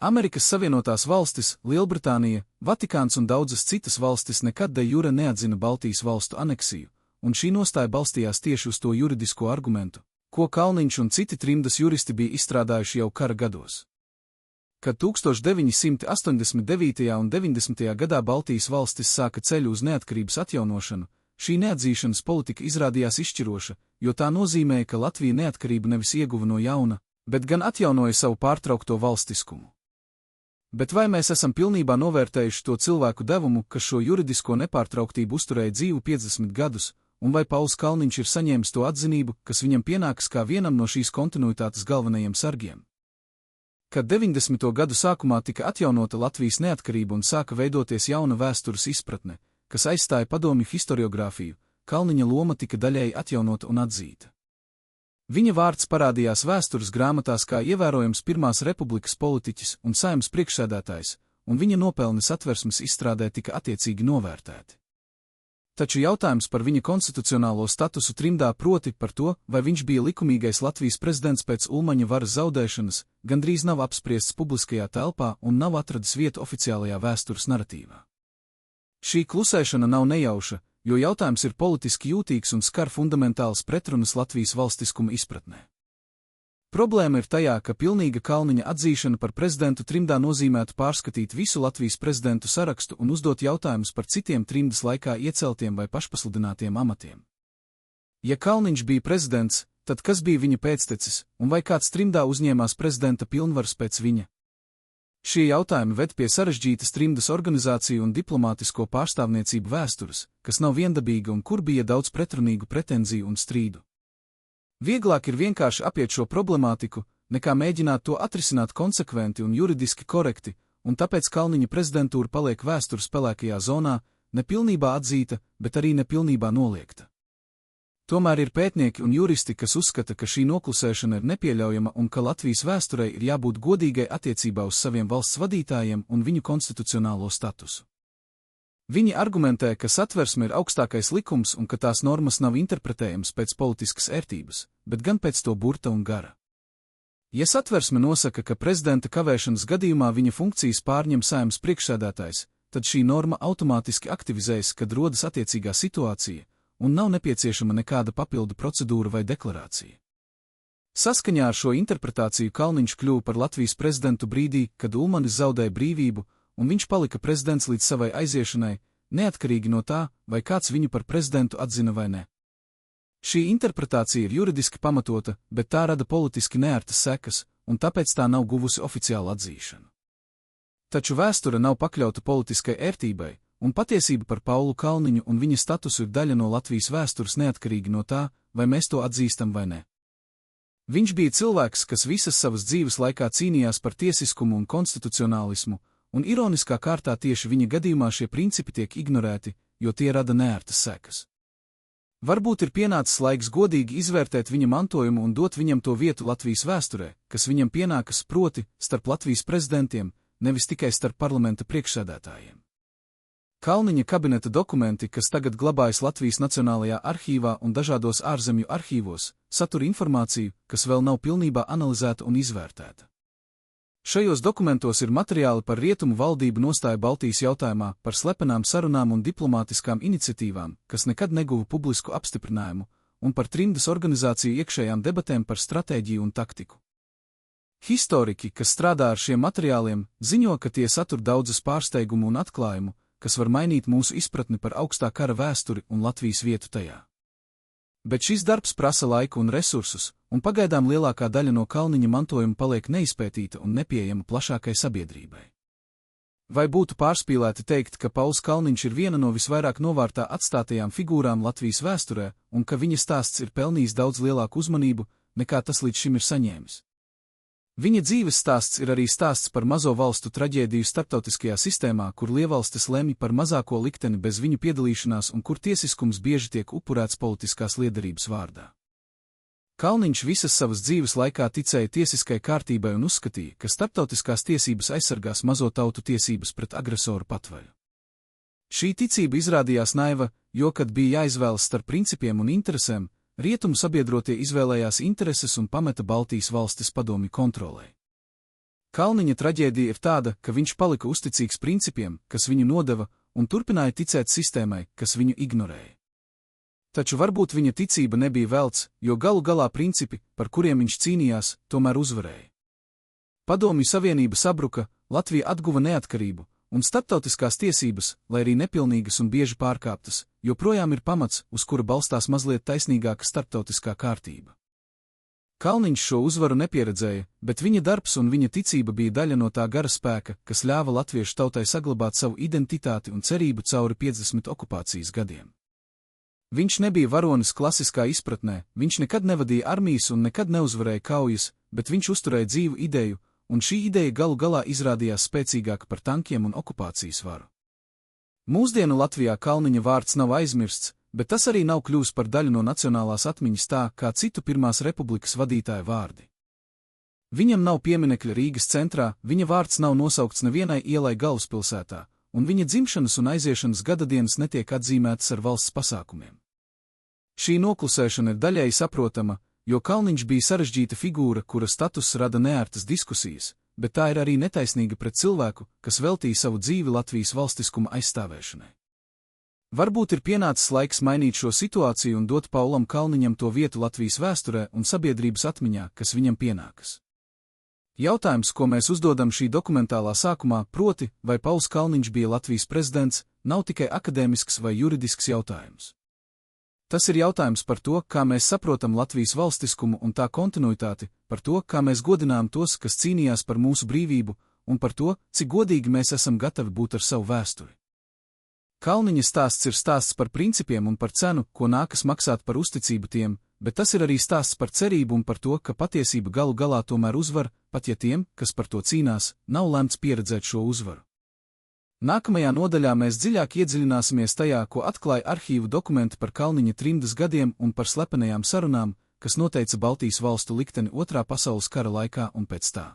Amerikas Savienotās valstis, Lielbritānija, Vatikāns un daudzas citas valstis nekad de jure neatzina Baltijas valstu aneksiju, un šī nostāja balstījās tieši uz to juridisko argumentu, ko Kalniņš un citi trimdas juristi bija izstrādājuši jau kara gados. Kad 1989. un 90. gadā Baltijas valstis sāka ceļu uz neatkarības atjaunošanu, šī neatzīšanas politika izrādījās izšķiroša, jo tā nozīmēja, ka Latvija neatkarību nevis ieguva no jauna, bet gan atjaunoja savu pārtraukto valstiskumu. Bet vai mēs esam pilnībā novērtējuši to cilvēku devumu, kas šo juridisko nepārtrauktību uzturēja dzīvu 50 gadus, un vai Pauls Kalniņš ir saņēmis to atzinību, kas viņam pienākas kā vienam no šīs kontinuitātes galvenajiem sargiem? Kad 90. gadu sākumā tika atjaunota Latvijas neatkarība un sāka veidoties jauna vēstures izpratne, kas aizstāja padomju historiogrāfiju, Kalniņa loma tika daļēji atjaunota un atzīta. Viņa vārds parādījās vēstures grāmatās kā ievērojams Pirmās republikas politiķis un Saeimas priekšsēdētājs, un viņa nopelni Satversmes izstrādē tika attiecīgi novērtēti. Taču jautājums par viņa konstitucionālo statusu trimdā, proti par to, vai viņš bija likumīgais Latvijas prezidents pēc Ulmaņa varas zaudēšanas, gandrīz nav apspriests publiskajā telpā un nav atradis vietu oficiālajā vēstures naratīvā. Šī klusēšana nav nejauša, jo jautājums ir politiski jūtīgs un skar fundamentāls pretrunas Latvijas valstiskuma izpratnē. Problēma ir tajā, ka pilnīga Kalniņa atzīšana par prezidentu trimdā nozīmētu pārskatīt visu Latvijas prezidentu sarakstu un uzdot jautājumus par citiem trimdas laikā ieceltiem vai pašpasludinātiem amatiem. Ja Kalniņš bija prezidents, tad kas bija viņa pēctecis, un vai kāds trimdā uzņēmās prezidenta pilnvaras pēc viņa? Šie jautājumi ved pie sarežģītas trimdas organizāciju un diplomātisko pārstāvniecību vēstures, kas nav viendabīga un kur bija daudz pretrunīgu pretenziju un strīdu. Vieglāk ir vienkārši apiet šo problemātiku, nekā mēģināt to atrisināt konsekventi un juridiski korekti, un tāpēc Kalniņa prezidentūra paliek vēstures pelēkajā zonā, nepilnībā atzīta, bet arī nepilnībā noliegta. Tomēr ir pētnieki un juristi, kas uzskata, ka šī noklusēšana ir nepieļaujama un ka Latvijas vēsturei ir jābūt godīgai attiecībā uz saviem valsts vadītājiem un viņu konstitucionālo statusu. Viņi argumentē, ka Satversme ir augstākais likums un ka tās normas nav interpretējams pēc politiskas ērtības, bet gan pēc to burta un gara. Ja Satversme nosaka, ka prezidenta kavēšanas gadījumā viņa funkcijas pārņem Saeimas priekšsēdētājs, tad šī norma automātiski aktivizējas, kad rodas attiecīgā situācija, un nav nepieciešama nekāda papildu procedūra vai deklarācija. Saskaņā ar šo interpretāciju Kalniņš kļuva par Latvijas prezidentu brīdī, kad Ulmanis zaudēja brīvību, un viņš palika prezidents līdz savai aiziešanai, neatkarīgi no tā, vai kāds viņu par prezidentu atzina vai ne. Šī interpretācija ir juridiski pamatota, bet tā rada politiski neērtas sekas, un tāpēc tā nav guvusi oficiālu atzīšanu. Taču vēsture nav pakļauta politiskai ērtībai, un patiesība par Paulu Kalniņu un viņa statusu ir daļa no Latvijas vēstures neatkarīgi no tā, vai mēs to atzīstam vai ne. Viņš bija cilvēks, kas visas savas dzīves laikā cīnījās par tiesiskumu un konstitucionālismu, un ironiskā kārtā tieši viņa gadījumā šie principi tiek ignorēti, jo tie rada neērtas sekas. Varbūt ir pienācis laiks godīgi izvērtēt viņa mantojumu un dot viņam to vietu Latvijas vēsturē, kas viņam pienākas, proti, starp Latvijas prezidentiem, nevis tikai starp parlamenta priekšsēdētājiem. Kalniņa kabineta dokumenti, kas tagad glabājas Latvijas Nacionālajā arhīvā un dažādos ārzemju arhīvos, satur informāciju, kas vēl nav pilnībā analizēta un izvērtēta. Šajos dokumentos ir materiāli par rietumu valdību nostāju Baltijas jautājumā, par slepenām sarunām un diplomātiskām iniciatīvām, kas nekad neguva publisku apstiprinājumu, un par trimdas organizāciju iekšējām debatēm par stratēģiju un taktiku. Historiķi, kas strādā ar šiem materiāliem, ziņo, ka tie satur daudzas pārsteigumu un atklājumu, kas var mainīt mūsu izpratni par augstā kara vēsturi un Latvijas vietu tajā. Bet šis darbs prasa laiku un resursus, un pagaidām lielākā daļa no Kalniņa mantojuma paliek neizpētīta un nepieejama plašākai sabiedrībai. Vai būtu pārspīlēti teikt, ka Pauls Kalniņš ir viena no visvairāk novārtā atstātajām figūrām Latvijas vēsturē, un ka viņa stāsts ir pelnījis daudz lielāku uzmanību, nekā tas līdz šim ir saņēmis? Viņa dzīves stāsts ir arī stāsts par mazo valstu traģēdiju starptautiskajā sistēmā, kur lielvalstis lemj par mazāko likteni bez viņu piedalīšanās un kur tiesiskums bieži tiek upurēts politiskās liederības vārdā. Kalniņš visas savas dzīves laikā ticēja tiesiskai kārtībai un uzskatīja, ka starptautiskās tiesības aizsargās mazo tautu tiesības pret agresoru patvaļu. Šī ticība izrādījās naiva, jo, kad bija jāizvēlas starp principiem un interesēm, rietumu sabiedrotie izvēlējās intereses un pameta Baltijas valstis padomju kontrolē. Kalniņa traģēdija ir tāda, ka viņš palika uzticīgs principiem, kas viņu nodeva, un turpināja ticēt sistēmai, kas viņu ignorēja. Taču varbūt viņa ticība nebija velts, jo galu galā principi, par kuriem viņš cīnījās, tomēr uzvarēja. Padomju savienība sabruka, Latvija atguva neatkarību, un starptautiskās tiesības, lai arī nepilnīgas un bieži pārkāptas, joprojām ir pamats, uz kura balstās mazliet taisnīgāka starptautiskā kārtība. Kalniņš šo uzvaru nepieredzēja, bet viņa darbs un viņa ticība bija daļa no tā gara spēka, kas ļāva latviešu tautai saglabāt savu identitāti un cerību cauri 50 okupācijas gadiem. Viņš nebija varonis klasiskā izpratnē, viņš nekad nevadīja armijas un nekad neuzvarēja kaujas, bet viņš uzturēja dzīvu ideju, un šī ideja galu galā izrādījās spēcīgāka par tankiem un okupācijas varu. Mūsdienu Latvijā Kalniņa vārds nav aizmirsts, bet tas arī nav kļuvis par daļu no nacionālās atmiņas tā, kā citu Pirmās republikas vadītāju vārdi. Viņam nav pieminekļa Rīgas centrā, viņa vārds nav nosaukts nevienai ielai galvaspilsētā, un viņa dzimšanas un aiziešanas gadadienas netiek atzīmētas ar valsts pasākumiem. Šī noklusēšana ir daļēji saprotama, jo Kalniņš bija sarežģīta figūra, kura status rada neērtas diskusijas, bet tā ir arī netaisnīga pret cilvēku, kas veltīja savu dzīvi Latvijas valstiskuma aizstāvēšanai. Varbūt ir pienācis laiks mainīt šo situāciju un dot Paulam Kalniņam to vietu Latvijas vēsturē un sabiedrības atmiņā, kas viņam pienākas. Jautājums, ko mēs uzdodam šī dokumentālā sākumā, proti, vai Pauls Kalniņš bija Latvijas prezidents, nav tikai akadēmisks vai juridisks jautājums. Tas ir jautājums par to, kā mēs saprotam Latvijas valstiskumu un tā kontinuitāti, par to, kā mēs godinām tos, kas cīnījās par mūsu brīvību, un par to, cik godīgi mēs esam gatavi būt ar savu vēsturi. Kalniņa stāsts ir stāsts par principiem un par cenu, ko nākas maksāt par uzticību tiem, bet tas ir arī stāsts par cerību un par to, ka patiesība galu galā tomēr uzvar, pat ja tiem, kas par to cīnās, nav lemts pieredzēt šo uzvaru. Nākamajā nodaļā mēs dziļāk iedziļināsimies tajā, ko atklāja arhīvu dokumenti par Kalniņa trimdas gadiem un par slepenajām sarunām, kas noteica Baltijas valstu likteni Otrā pasaules kara laikā un pēc tā.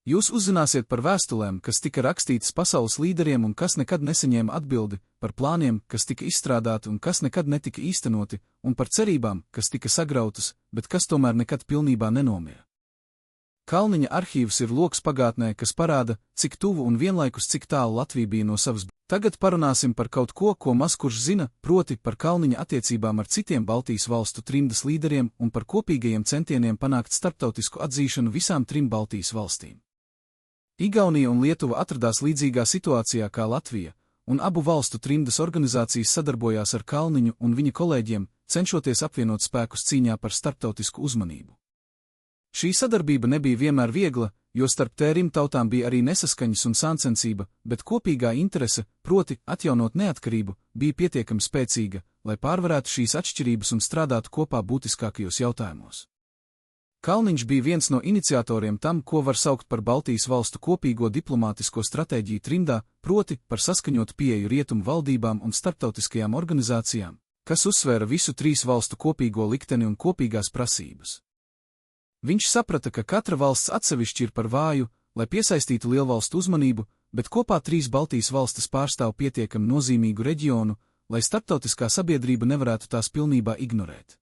Jūs uzzināsiet par vēstulēm, kas tika rakstītas pasaules līderiem un kas nekad nesaņēma atbildi, par plāniem, kas tika izstrādāti un kas nekad netika īstenoti, un par cerībām, kas tika sagrautas, bet kas tomēr nekad pilnībā nenomira. Kalniņa arhīvs ir loks pagātnē, kas parāda, cik tuvu un vienlaikus cik tālu Latvija bija no savas. Tagad parunāsim par kaut ko, ko maz kurš zina, proti par Kalniņa attiecībām ar citiem Baltijas valstu trimdas līderiem un par kopīgajiem centieniem panākt starptautisku atzīšanu visām trim Baltijas valstīm. Igaunija un Lietuva atradās līdzīgā situācijā kā Latvija, un abu valstu trimdas organizācijas sadarbojās ar Kalniņu un viņa kolēģiem, cenšoties apvienot spēkus cīņā par starptautisku uzmanību. Šī sadarbība nebija vienmēr viegla, jo starp tērim tautām bija arī nesaskaņas un sāncensība, bet kopīgā interese, proti atjaunot neatkarību, bija pietiekami spēcīga, lai pārvarētu šīs atšķirības un strādātu kopā būtiskākajos jautājumos. Kalniņš bija viens no iniciatoriem tam, ko var saukt par Baltijas valstu kopīgo diplomātisko stratēģiju trimdā, proti par saskaņotu pieeju rietumu valdībām un starptautiskajām organizācijām, kas uzsvēra visu trīs valstu kopīgo likteni un kopīgās prasības. Viņš saprata, ka katra valsts atsevišķi ir par vāju, lai piesaistītu lielvalstu uzmanību, bet kopā trīs Baltijas valstis pārstāv pietiekami nozīmīgu reģionu, lai starptautiskā sabiedrība nevarētu tās pilnībā ignorēt.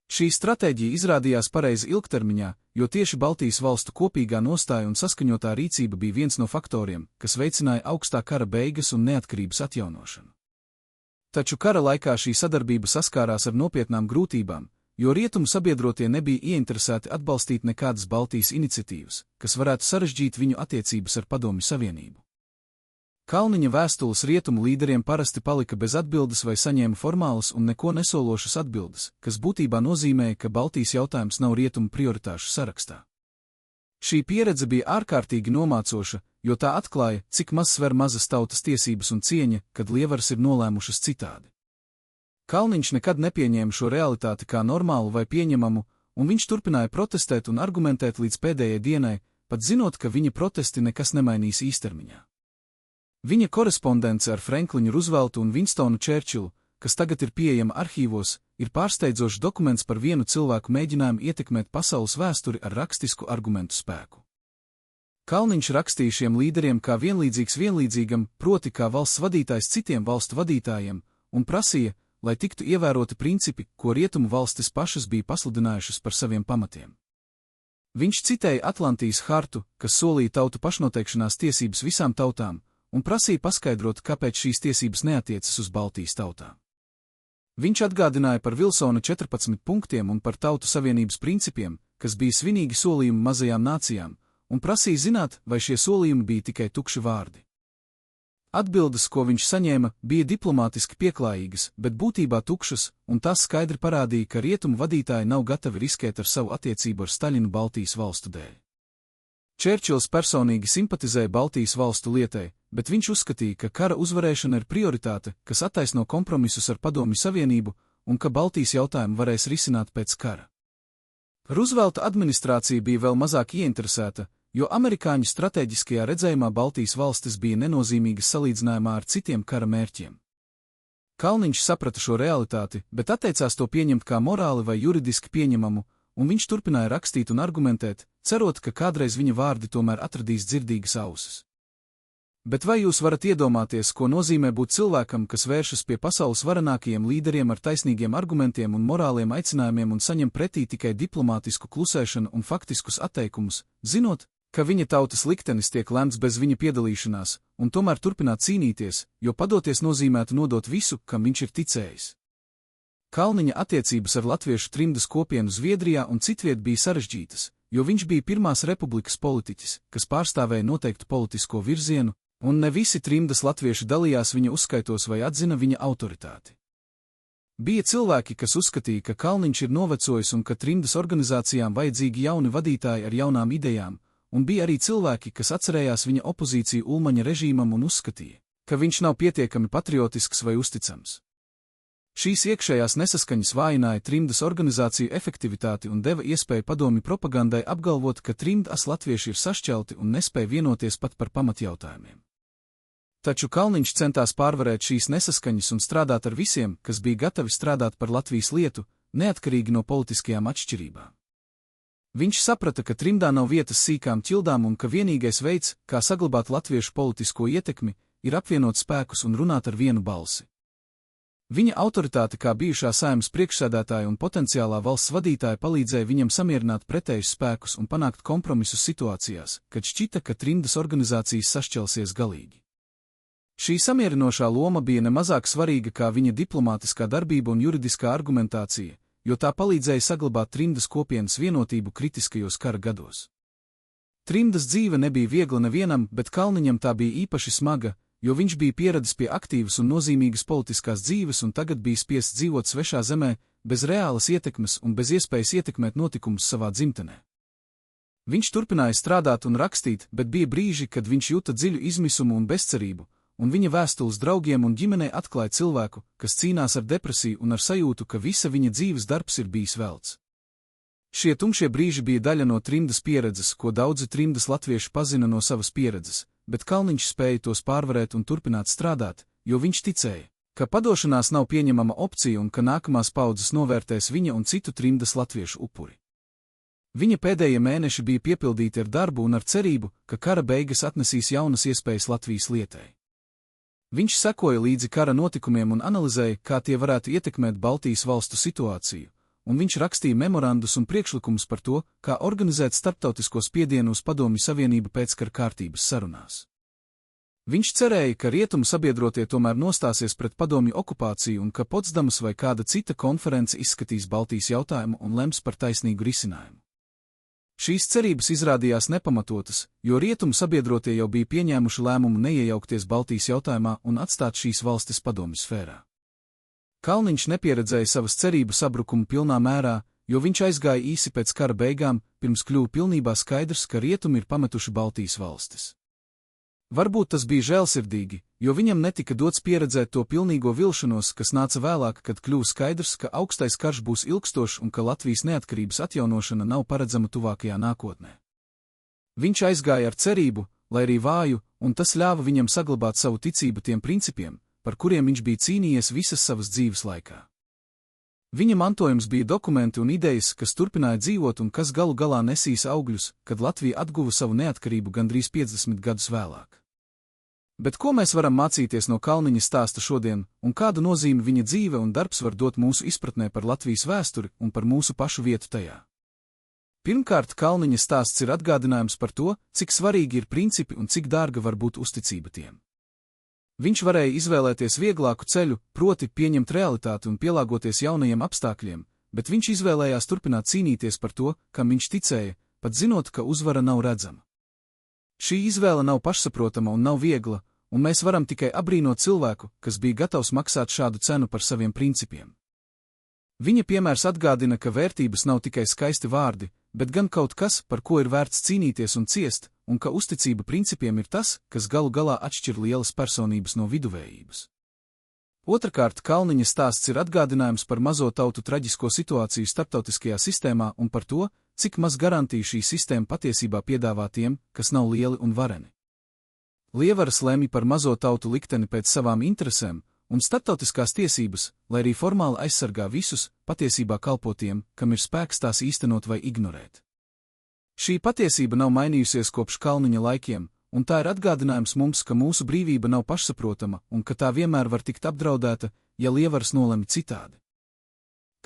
Šī stratēģija izrādījās pareiza ilgtermiņā, jo tieši Baltijas valstu kopīgā nostāja un saskaņotā rīcība bija viens no faktoriem, kas veicināja augstā kara beigas un neatkarības atjaunošanu. Taču kara laikā šī sadarbība saskārās ar nopietnām grūtībām, jo rietumu sabiedrotie nebija ieinteresēti atbalstīt nekādas Baltijas iniciatīvas, kas varētu sarežģīt viņu attiecības ar Padomju Savienību. Kalniņa vēstules rietumu līderiem parasti palika bez atbildes vai saņēma formālas un neko nesološas atbildes, kas būtībā nozīmēja, ka Baltijas jautājums nav rietumu prioritāšu sarakstā. Šī pieredze bija ārkārtīgi nomācoša, jo tā atklāja, cik maz sver mazas tautas tiesības un cieņa, kad lievaras ir nolēmušas citādi. Kalniņš nekad nepieņēma šo realitāti kā normālu vai pieņemamu, un viņš turpināja protestēt un argumentēt līdz pēdējai dienai, pat zinot, ka viņa protesti nekas nemainīs īstermiņā. Viņa korespondence ar Frankliņu Ruzveltu un Winstonu Čērčilu, kas tagad ir pieejama arhīvos, ir pārsteidzošs dokuments par vienu cilvēku mēģinājumu ietekmēt pasaules vēsturi ar rakstisku argumentu spēku. Kalniņš rakstīja šiem līderiem kā vienlīdzīgs vienlīdzīgam, proti kā valsts vadītājs citiem valstu vadītājiem, un prasīja, lai tiktu ievēroti principi, ko rietumu valstis pašas bija pasludinājušas par saviem pamatiem. Viņš citēja Atlantijas hartu, kas solīja tautu pašnoteikšanās tiesības visām tautām, un prasīja paskaidrot, kāpēc šīs tiesības neatiecas uz Baltijas tautām. Viņš atgādināja par Vilsona 14 punktiem un par tautu savienības principiem, kas bija svinīgi solījumi mazajām nācijām, un prasīja zināt, vai šie solījumi bija tikai tukši vārdi. Atbildes, ko viņš saņēma, bija diplomātiski pieklājīgas, bet būtībā tukšas, un tas skaidri parādīja, ka rietumu vadītāji nav gatavi riskēt ar savu attiecību ar Staļinu Baltijas valstu dēļ. Čērčils personīgi simpatizēja Baltijas valstu lietai, bet viņš uzskatīja, ka kara uzvarēšana ir prioritāte, kas attaisno kompromisus ar Padomju Savienību, un ka Baltijas jautājumu varēs risināt pēc kara. Ruzvelta administrācija bija vēl mazāk ieinteresēta, jo amerikāņu stratēģiskajā redzējumā Baltijas valstis bija nenozīmīgas salīdzinājumā ar citiem kara mērķiem. Kalniņš saprata šo realitāti, bet atteicās to pieņemt kā morāli vai juridiski pieņemamu, un viņš turpināja rakstīt un argumentēt, cerot, ka kādreiz viņa vārdi tomēr atradīs dzirdīgas ausis. Bet vai jūs varat iedomāties, ko nozīmē būt cilvēkam, kas vēršas pie pasaules varenākajiem līderiem ar taisnīgiem argumentiem un morāliem aicinājumiem un saņem pretī tikai diplomātisku klusēšanu un faktiskus atteikumus, zinot, ka viņa tautas liktenis tiek lemts bez viņa piedalīšanās, un tomēr turpināt cīnīties, jo padoties nozīmētu nodot visu, kam viņš ir ticējis? Kalniņa attiecības ar latviešu trimdas kopienu Zviedrijā un citviet bija sarežģītas, jo viņš bija Pirmās republikas politiķis, kas pārstāvēja noteiktu politisko virzienu, un ne visi trimdas latvieši dalījās viņa uzskaitos vai atzina viņa autoritāti. Bija cilvēki, kas uzskatīja, ka Kalniņš ir novecojis un ka trimdas organizācijām vajadzīgi jauni vadītāji ar jaunām idejām, un bija arī cilvēki, kas atcerējās viņa opozīciju Ulmaņa režīmam un uzskatīja, ka viņš nav pietiekami patriotisks vai uzticams. Šīs iekšējās nesaskaņas vājināja trimdas organizāciju efektivitāti un deva iespēju padomju propagandai apgalvot, ka trimdas latvieši ir sašķelti un nespēja vienoties pat par pamatjautājumiem. Taču Kalniņš centās pārvarēt šīs nesaskaņas un strādāt ar visiem, kas bija gatavi strādāt par Latvijas lietu, neatkarīgi no politiskajām atšķirībām. Viņš saprata, ka trimdā nav vietas sīkām ķildām un ka vienīgais veids, kā saglabāt latviešu politisko ietekmi, ir apvienot spēkus un runāt ar vienu balsi. Viņa autoritāte kā bijušā Saeimas priekšsēdētāja un potenciālā valsts vadītāja palīdzēja viņam samierināt pretējus spēkus un panākt kompromisus situācijās, kad šķita, ka trimdas organizācijas sašķelsies galīgi. Šī samierinošā loma bija nemazāk svarīga kā viņa diplomātiskā darbība un juridiskā argumentācija, jo tā palīdzēja saglabāt trimdas kopienas vienotību kritiskajos kara gados. Trimdas dzīve nebija viegla nevienam, bet Kalniņam tā bija īpaši smaga, jo viņš bija pieradis pie aktīvas un nozīmīgas politiskās dzīves un tagad bija spiests dzīvot svešā zemē, bez reālas ietekmes un bez iespējas ietekmēt notikumus savā dzimtenē. Viņš turpināja strādāt un rakstīt, bet bija brīži, kad viņš juta dziļu izmisumu un bezcerību, un viņa vēstules draugiem un ģimenei atklāja cilvēku, kas cīnās ar depresiju un ar sajūtu, ka visa viņa dzīves darbs ir bijis velts. Šie tumšie brīži bija daļa no trimdas pieredzes, ko daudzi trimdas latvieši pazina no savas pieredzes, bet Kalniņš spēja tos pārvarēt un turpināt strādāt, jo viņš ticēja, ka padošanās nav pieņemama opcija un ka nākamās paudzes novērtēs viņa un citu trimdas latviešu upuri. Viņa pēdējie mēneši bija piepildīti ar darbu un ar cerību, ka kara beigas atnesīs jaunas iespējas Latvijas lietai. Viņš sekoja līdzi kara notikumiem un analizēja, kā tie varētu ietekmēt Baltijas valstu situāciju, un viņš rakstīja memorandus un priekšlikumus par to, kā organizēt starptautisko spiedienu uz Padomju Savienību pēckara kārtības sarunās. Viņš cerēja, ka rietumu sabiedrotie tomēr nostāsies pret padomju okupāciju un ka Potsdamas vai kāda cita konference izskatīs Baltijas jautājumu un lems par taisnīgu risinājumu. Šīs cerības izrādījās nepamatotas, jo rietumu sabiedrotie jau bija pieņēmuši lēmumu neiejaukties Baltijas jautājumā un atstāt šīs valstis padomju sfērā. Kalniņš nepieredzēja savas cerību sabrukumu pilnā mērā, jo viņš aizgāja īsi pēc kara beigām, pirms kļuva pilnībā skaidrs, ka rietumi ir pametuši Baltijas valstis. Varbūt tas bija žēlsirdīgi, jo viņam netika dots pieredzēt to pilnīgo vilšanos, kas nāca vēlāk, kad kļuva skaidrs, ka augstais karš būs ilgstošs un ka Latvijas neatkarības atjaunošana nav paredzama tuvākajā nākotnē. Viņš aizgāja ar cerību, lai arī vāju, un tas ļāva viņam saglabāt savu ticību tiem principiem, par kuriem viņš bija cīnījies visas savas dzīves laikā. Viņa mantojums bija dokumenti un idejas, kas turpināja dzīvot un kas galu galā nesīs augļus, kad Latvija atguva savu neatkarību gandrīz 50 gadus vēlāk. Bet ko mēs varam mācīties no Kalniņa stāsta šodien, un kādu nozīmi viņa dzīve un darbs var dot mūsu izpratnē par Latvijas vēsturi un par mūsu pašu vietu tajā? Pirmkārt, Kalniņa stāsts ir atgādinājums par to, cik svarīgi ir principi un cik dārga var būt uzticība tiem. Viņš varēja izvēlēties vieglāku ceļu, proti pieņemt realitāti un pielāgoties jaunajiem apstākļiem, bet viņš izvēlējās turpināt cīnīties par to, kam viņš ticēja, pat zinot, ka uzvara nav redzama. Šī izvēle nav pašsaprotama un nav viegla, un mēs varam tikai abrīnot cilvēku, kas bija gatavs maksāt šādu cenu par saviem principiem. Viņa piemērs atgādina, ka vērtības nav tikai skaisti vārdi, bet gan kaut kas, par ko ir vērts cīnīties un ciest, un ka uzticība principiem ir tas, kas galu galā atšķir lielas personības no viduvējības. Otrakārt, Kalniņa stāsts ir atgādinājums par mazo tautu traģisko situāciju starptautiskajā sistēmā un par to, cik maz garantiju šī sistēma patiesībā piedāvā tiem, kas nav lieli un vareni. Lievaras lemj par mazo tautu likteni pēc savām interesēm, un starptautiskās tiesības, lai arī formāli aizsargā visus, patiesībā kalpo tiem, kam ir spēks tās īstenot vai ignorēt. Šī patiesība nav mainījusies kopš Kalniņa laikiem, un tā ir atgādinājums mums, ka mūsu brīvība nav pašsaprotama un ka tā vienmēr var tikt apdraudēta, ja lievaras nolemj citādi.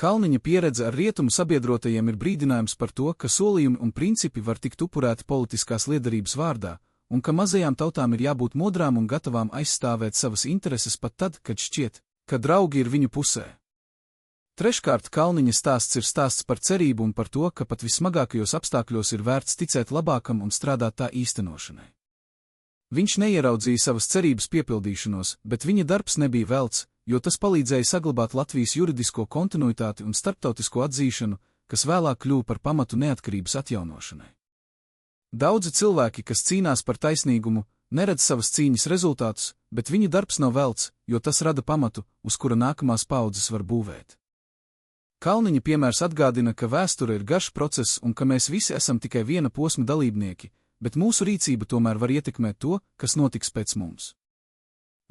Kalniņa pieredze ar rietumu sabiedrotajiem ir brīdinājums par to, ka solījumi un principi var tikt upurēti politiskās liederības vārdā, un ka mazajām tautām ir jābūt modrām un gatavām aizstāvēt savas intereses pat tad, kad šķiet, ka draugi ir viņu pusē. Treškārt, Kalniņa stāsts ir stāsts par cerību un par to, ka pat vismagākajos apstākļos ir vērts ticēt labākam un strādāt tā īstenošanai. Viņš neieraudzīja savas cerības piepildīšanos, bet viņa darbs nebija velts, jo tas palīdzēja saglabāt Latvijas juridisko kontinuitāti un starptautisko atzīšanu, kas vēlāk kļuva par pamatu neatkarības atjaunošanai. Daudzi cilvēki, kas cīnās par taisnīgumu, neredz savas cīņas rezultātus, bet viņu darbs nav velts, jo tas rada pamatu, uz kura nākamās paaudzes var būvēt. Kalniņa piemērs atgādina, ka vēsture ir garš process un ka mēs visi esam tikai viena posma dalībnieki, bet mūsu rīcība tomēr var ietekmēt to, kas notiks pēc mums.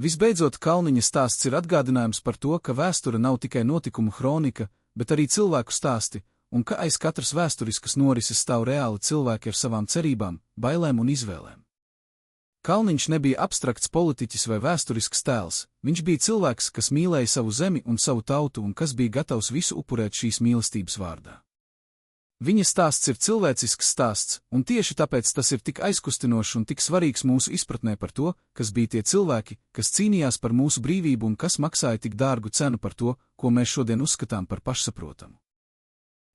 Visbeidzot, Kalniņa stāsts ir atgādinājums par to, ka vēsture nav tikai notikumu hronika, bet arī cilvēku stāsti, un ka aiz katras vēsturiskas norises stāv reāli cilvēki ar savām cerībām, bailēm un izvēlēm. Kalniņš nebija abstrakts politiķis vai vēsturisks tēls, viņš bija cilvēks, kas mīlēja savu zemi un savu tautu un kas bija gatavs visu upurēt šīs mīlestības vārdā. Viņa stāsts ir cilvēcisks stāsts, un tieši tāpēc tas ir tik aizkustinošs un tik svarīgs mūsu izpratnē par to, kas bija tie cilvēki, kas cīnījās par mūsu brīvību un kas maksāja tik dārgu cenu par to, ko mēs šodien uzskatām par pašsaprotamu.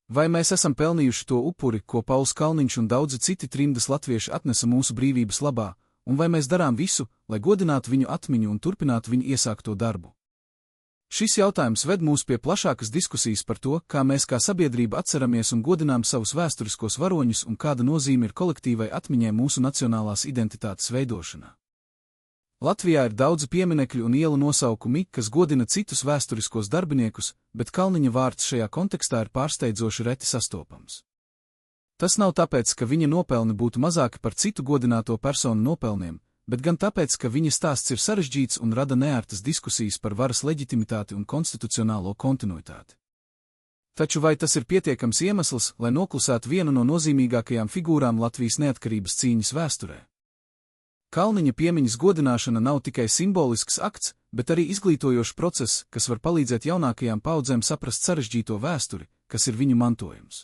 Vai mēs esam pelnījuši to upuri, ko Pauls Kalniņš un daudzi citi trimdas latvieši atnesa mūsu brīvības labā, un vai mēs darām visu, lai godinātu viņu atmiņu un turpinātu viņu iesākto darbu? Šis jautājums ved mūs pie plašākas diskusijas par to, kā mēs kā sabiedrība atceramies un godinām savus vēsturiskos varoņus un kāda nozīme ir kolektīvai atmiņai mūsu nacionālās identitātes veidošanā. Latvijā ir daudzi pieminekļi un ielu nosaukumi, kas godina citus vēsturiskos darbiniekus, bet Kalniņa vārds šajā kontekstā ir pārsteidzoši reti sastopams. Tas nav tāpēc, ka viņa nopelni būtu mazāki par citu godināto personu nopelniem, bet gan tāpēc, ka viņa stāsts ir sarežģīts un rada neērtas diskusijas par varas leģitimitāti un konstitucionālo kontinuitāti. Taču vai tas ir pietiekams iemesls, lai noklusētu vienu no nozīmīgākajām figūrām Latvijas neatkarības cīņas vēsturē? Kalniņa piemiņas godināšana nav tikai simbolisks akts, bet arī izglītojošs process, kas var palīdzēt jaunākajām paudzēm saprast sarežģīto vēsturi, kas ir viņu mantojums.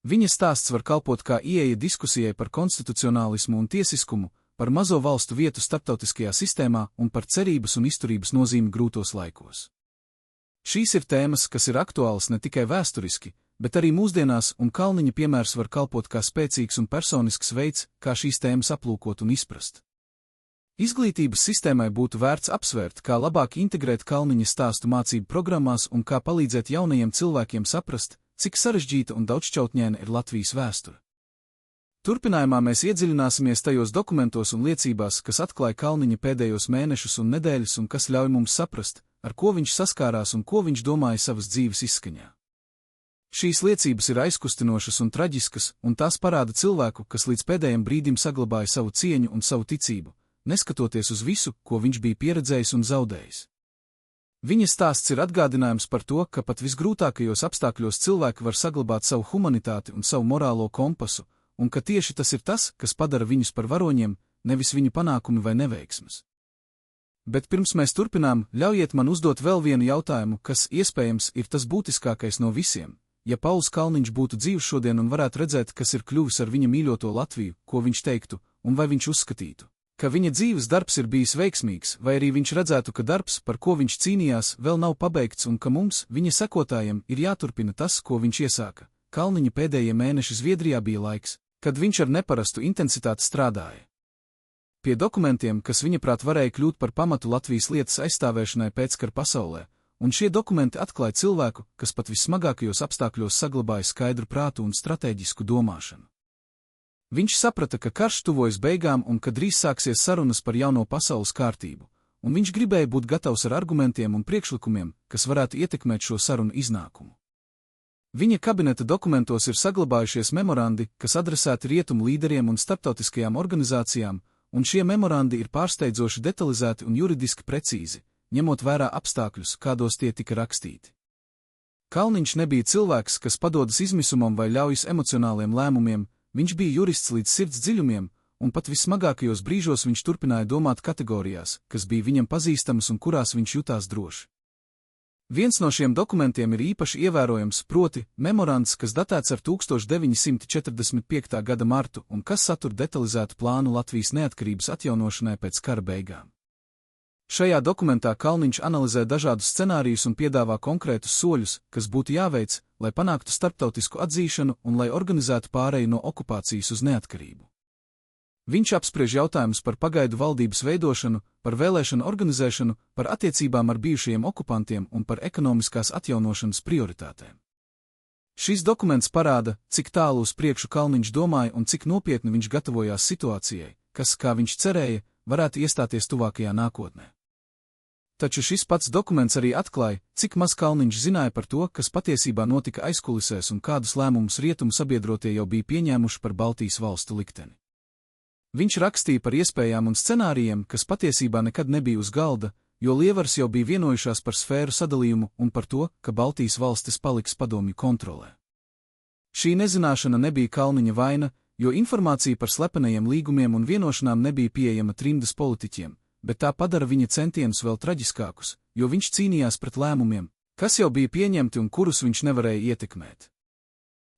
Viņa stāsts var kalpot kā ieeja diskusijai par konstitucionālismu un tiesiskumu, par mazo valstu vietu starptautiskajā sistēmā un par cerības un izturības nozīmi grūtos laikos. Šīs ir tēmas, kas ir aktuālas ne tikai vēsturiski, bet arī mūsdienās, un Kalniņa piemērs var kalpot kā spēcīgs un personisks veids, kā šīs tēmas aplūkot un izprast. Izglītības sistēmai būtu vērts apsvērt, kā labāk integrēt Kalniņa stāstu mācību programmās un kā palīdzēt jaunajiem cilvēkiem saprast, cik sarežģīta un daudzšķautņaina ir Latvijas vēsture. Turpinājumā mēs iedziļināsimies tajos dokumentos un liecībās, kas atklāja Kalniņa pēdējos mēnešus un nedēļas un kas ļauj mums saprast, ar ko viņš saskārās un ko viņš domāja savas dzīves izskaņā. Šīs liecības ir aizkustinošas un traģiskas, un tās parāda cilvēku, kas līdz pēdējiem brīdim saglabāja savu cieņu un savu ticību, neskatoties uz visu, ko viņš bija pieredzējis un zaudējis. Viņa stāsts ir atgādinājums par to, ka pat visgrūtākajos apstākļos cilvēki var saglabāt savu humanitāti un savu morālo kompasu, un ka tieši tas ir tas, kas padara viņus par varoņiem, nevis viņu panākumi vai neveiksmes. Bet pirms mēs turpinām, ļaujiet man uzdot vēl vienu jautājumu, kas, iespējams, ir tas būtiskākais no visiem. Ja Pauls Kalniņš būtu dzīvs šodien un varētu redzēt, kas ir kļuvis ar viņa mīļoto Latviju, ko viņš teiktu, un vai viņš uzskatītu, ka viņa dzīves darbs ir bijis veiksmīgs, vai arī viņš redzētu, ka darbs, par ko viņš cīnījās, vēl nav pabeigts un ka mums, viņa sekotājiem, ir jāturpina tas, ko viņš iesāka. Kalniņa pēdējie mēneši Zviedrijā bija laiks, kad viņš ar neparastu intensitāti strādāja pie dokumentiem, kas viņaprāt varēja kļūt par pamatu Latvijas lietas aizstāvēšanai pēckara pasaulē, un šie dokumenti atklāja cilvēku, kas pat vissmagākajos apstākļos saglabāja skaidru prātu un stratēģisku domāšanu. Viņš saprata, ka karš tuvojas beigām un ka drīz sāksies sarunas par jauno pasaules kārtību, un viņš gribēja būt gatavs ar argumentiem un priekšlikumiem, kas varētu ietekmēt šo sarunu iznākumu. Viņa kabineta dokumentos ir saglabājušies memorandi, kas adresēti rietumu līderiem un starptautiskajām organizācijām, un šie memorandi ir pārsteidzoši detalizēti un juridiski precīzi, ņemot vērā apstākļus, kādos tie tika rakstīti. Kalniņš nebija cilvēks, kas padodas izmisumam vai ļaujas emocionāliem lēmumiem, viņš bija jurists līdz sirds dziļumiem, un pat vissmagākajos brīžos viņš turpināja domāt kategorijās, kas bija viņam pazīstamas un kurās viņš jutās droši. Viens no šiem dokumentiem ir īpaši ievērojams, proti, memorands, kas datēts ar 1945. gada martu un kas satur detalizētu plānu Latvijas neatkarības atjaunošanai pēc kara beigām. Šajā dokumentā Kalniņš analizē dažādus scenārijus un piedāvā konkrētus soļus, kas būtu jāveic, lai panāktu starptautisku atzīšanu un lai organizētu pāreju no okupācijas uz neatkarību. Viņš apspriež jautājumus par pagaidu valdības veidošanu, par vēlēšanu organizēšanu, par attiecībām ar bijušajiem okupantiem un par ekonomiskās atjaunošanas prioritātēm. Šis dokuments parāda, cik tālu uz priekšu Kalniņš domāja un cik nopietni viņš gatavojās situācijai, kas, kā viņš cerēja, varētu iestāties tuvākajā nākotnē. Taču šis pats dokuments arī atklāja, cik maz Kalniņš zināja par to, kas patiesībā notika aizkulisēs un kādus lēmumus rietumu sabiedrotie jau bija pieņēmuši par Baltijas valstu likteni. Viņš rakstīja par iespējām un scenārijiem, kas patiesībā nekad nebija uz galda, jo lievars jau bija vienojušās par sfēru sadalījumu un par to, ka Baltijas valstis paliks padomju kontrolē. Šī nezināšana nebija Kalniņa vaina, jo informācija par slepenajiem līgumiem un vienošanām nebija pieejama trimdas politiķiem, bet tā padara viņa centienus vēl traģiskākus, jo viņš cīnījās pret lēmumiem, kas jau bija pieņemti un kurus viņš nevarēja ietekmēt.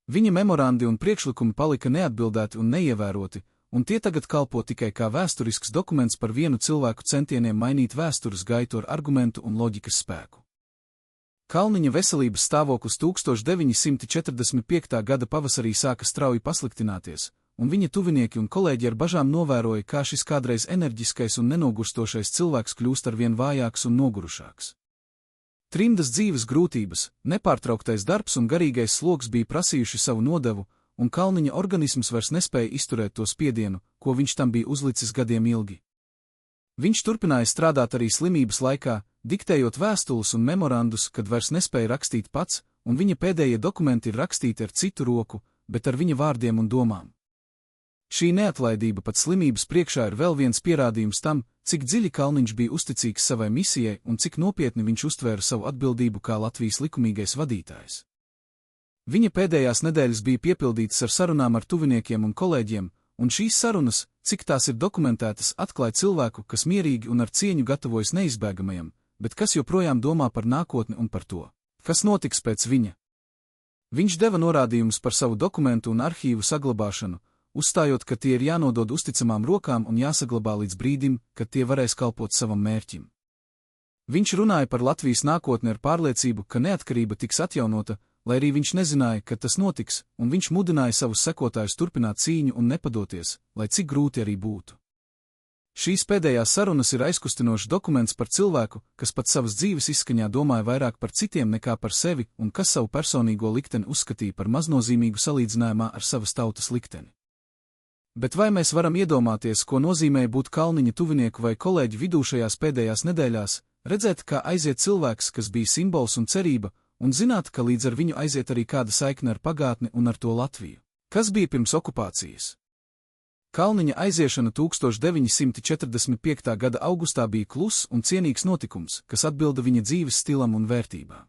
Viņa memorandi un priekšlikumi palika neatbildēti un neievēroti, un tie tagad kalpo tikai kā vēsturisks dokuments par vienu cilvēku centieniem mainīt vēstures gaitu ar argumentu un loģikas spēku. Kalniņa veselības stāvoklis 1945. gada pavasarī sāka strauji pasliktināties, un viņa tuvinieki un kolēģi ar bažām novēroja, kā šis kādreiz enerģiskais un nenogurstošais cilvēks kļūst arvien vājāks un nogurušāks. Trimdas dzīves grūtības, nepārtrauktais darbs un garīgais sloks bija prasījuši savu nodevu, un Kalniņa organisms vairs nespēja izturēt to spiedienu, ko viņš tam bija uzlicis gadiem ilgi. Viņš turpināja strādāt arī slimības laikā, diktējot vēstules un memorandus, kad vairs nespēja rakstīt pats, un viņa pēdējie dokumenti ir rakstīti ar citu roku, bet ar viņa vārdiem un domām. Šī neatlaidība pat slimības priekšā ir vēl viens pierādījums tam, cik dziļi Kalniņš bija uzticīgs savai misijai un cik nopietni viņš uztvēra savu atbildību kā Latvijas likumīgais vadītājs. Viņa pēdējās nedēļas bija piepildītas ar sarunām ar tuviniekiem un kolēģiem, un šīs sarunas, cik tās ir dokumentētas, atklāja cilvēku, kas mierīgi un ar cieņu gatavojas neizbēgamajam, bet kas joprojām domā par nākotni un par to, kas notiks pēc viņa. Viņš deva norādījumus par savu dokumentu un arhīvu saglabāšanu, uzstājot, ka tie ir jānodod uzticamām rokām un jāsaglabā līdz brīdim, kad tie varēs kalpot savam mērķim. Viņš runāja par Latvijas nākotni ar pārliecību, ka neatkarība tiks atjaunota, lai arī viņš nezināja, kad tas notiks, un viņš mudināja savus sekotājus turpināt cīņu un nepadoties, lai cik grūti arī būtu. Šīs pēdējās sarunas ir aizkustinošs dokuments par cilvēku, kas pat savas dzīves izskaņā domāja vairāk par citiem nekā par sevi un kas savu personīgo likteni uzskatīja par maznozīmīgu salīdzinājumā ar savas tautas likteni. Bet vai mēs varam iedomāties, ko nozīmēja būt Kalniņa tuvinieku vai kolēģu vidū šajās pēdējās nedēļās, redzēt, kā aiziet cilvēks, kas bija simbols un cerība, un zināt, ka līdz ar viņu aiziet arī kāda saikne ar pagātni un ar to Latviju, kas bija pirms okupācijas. Kalniņa aiziešana 1945. gada augustā bija kluss un cienīgs notikums, kas atbilda viņa dzīves stilam un vērtībām.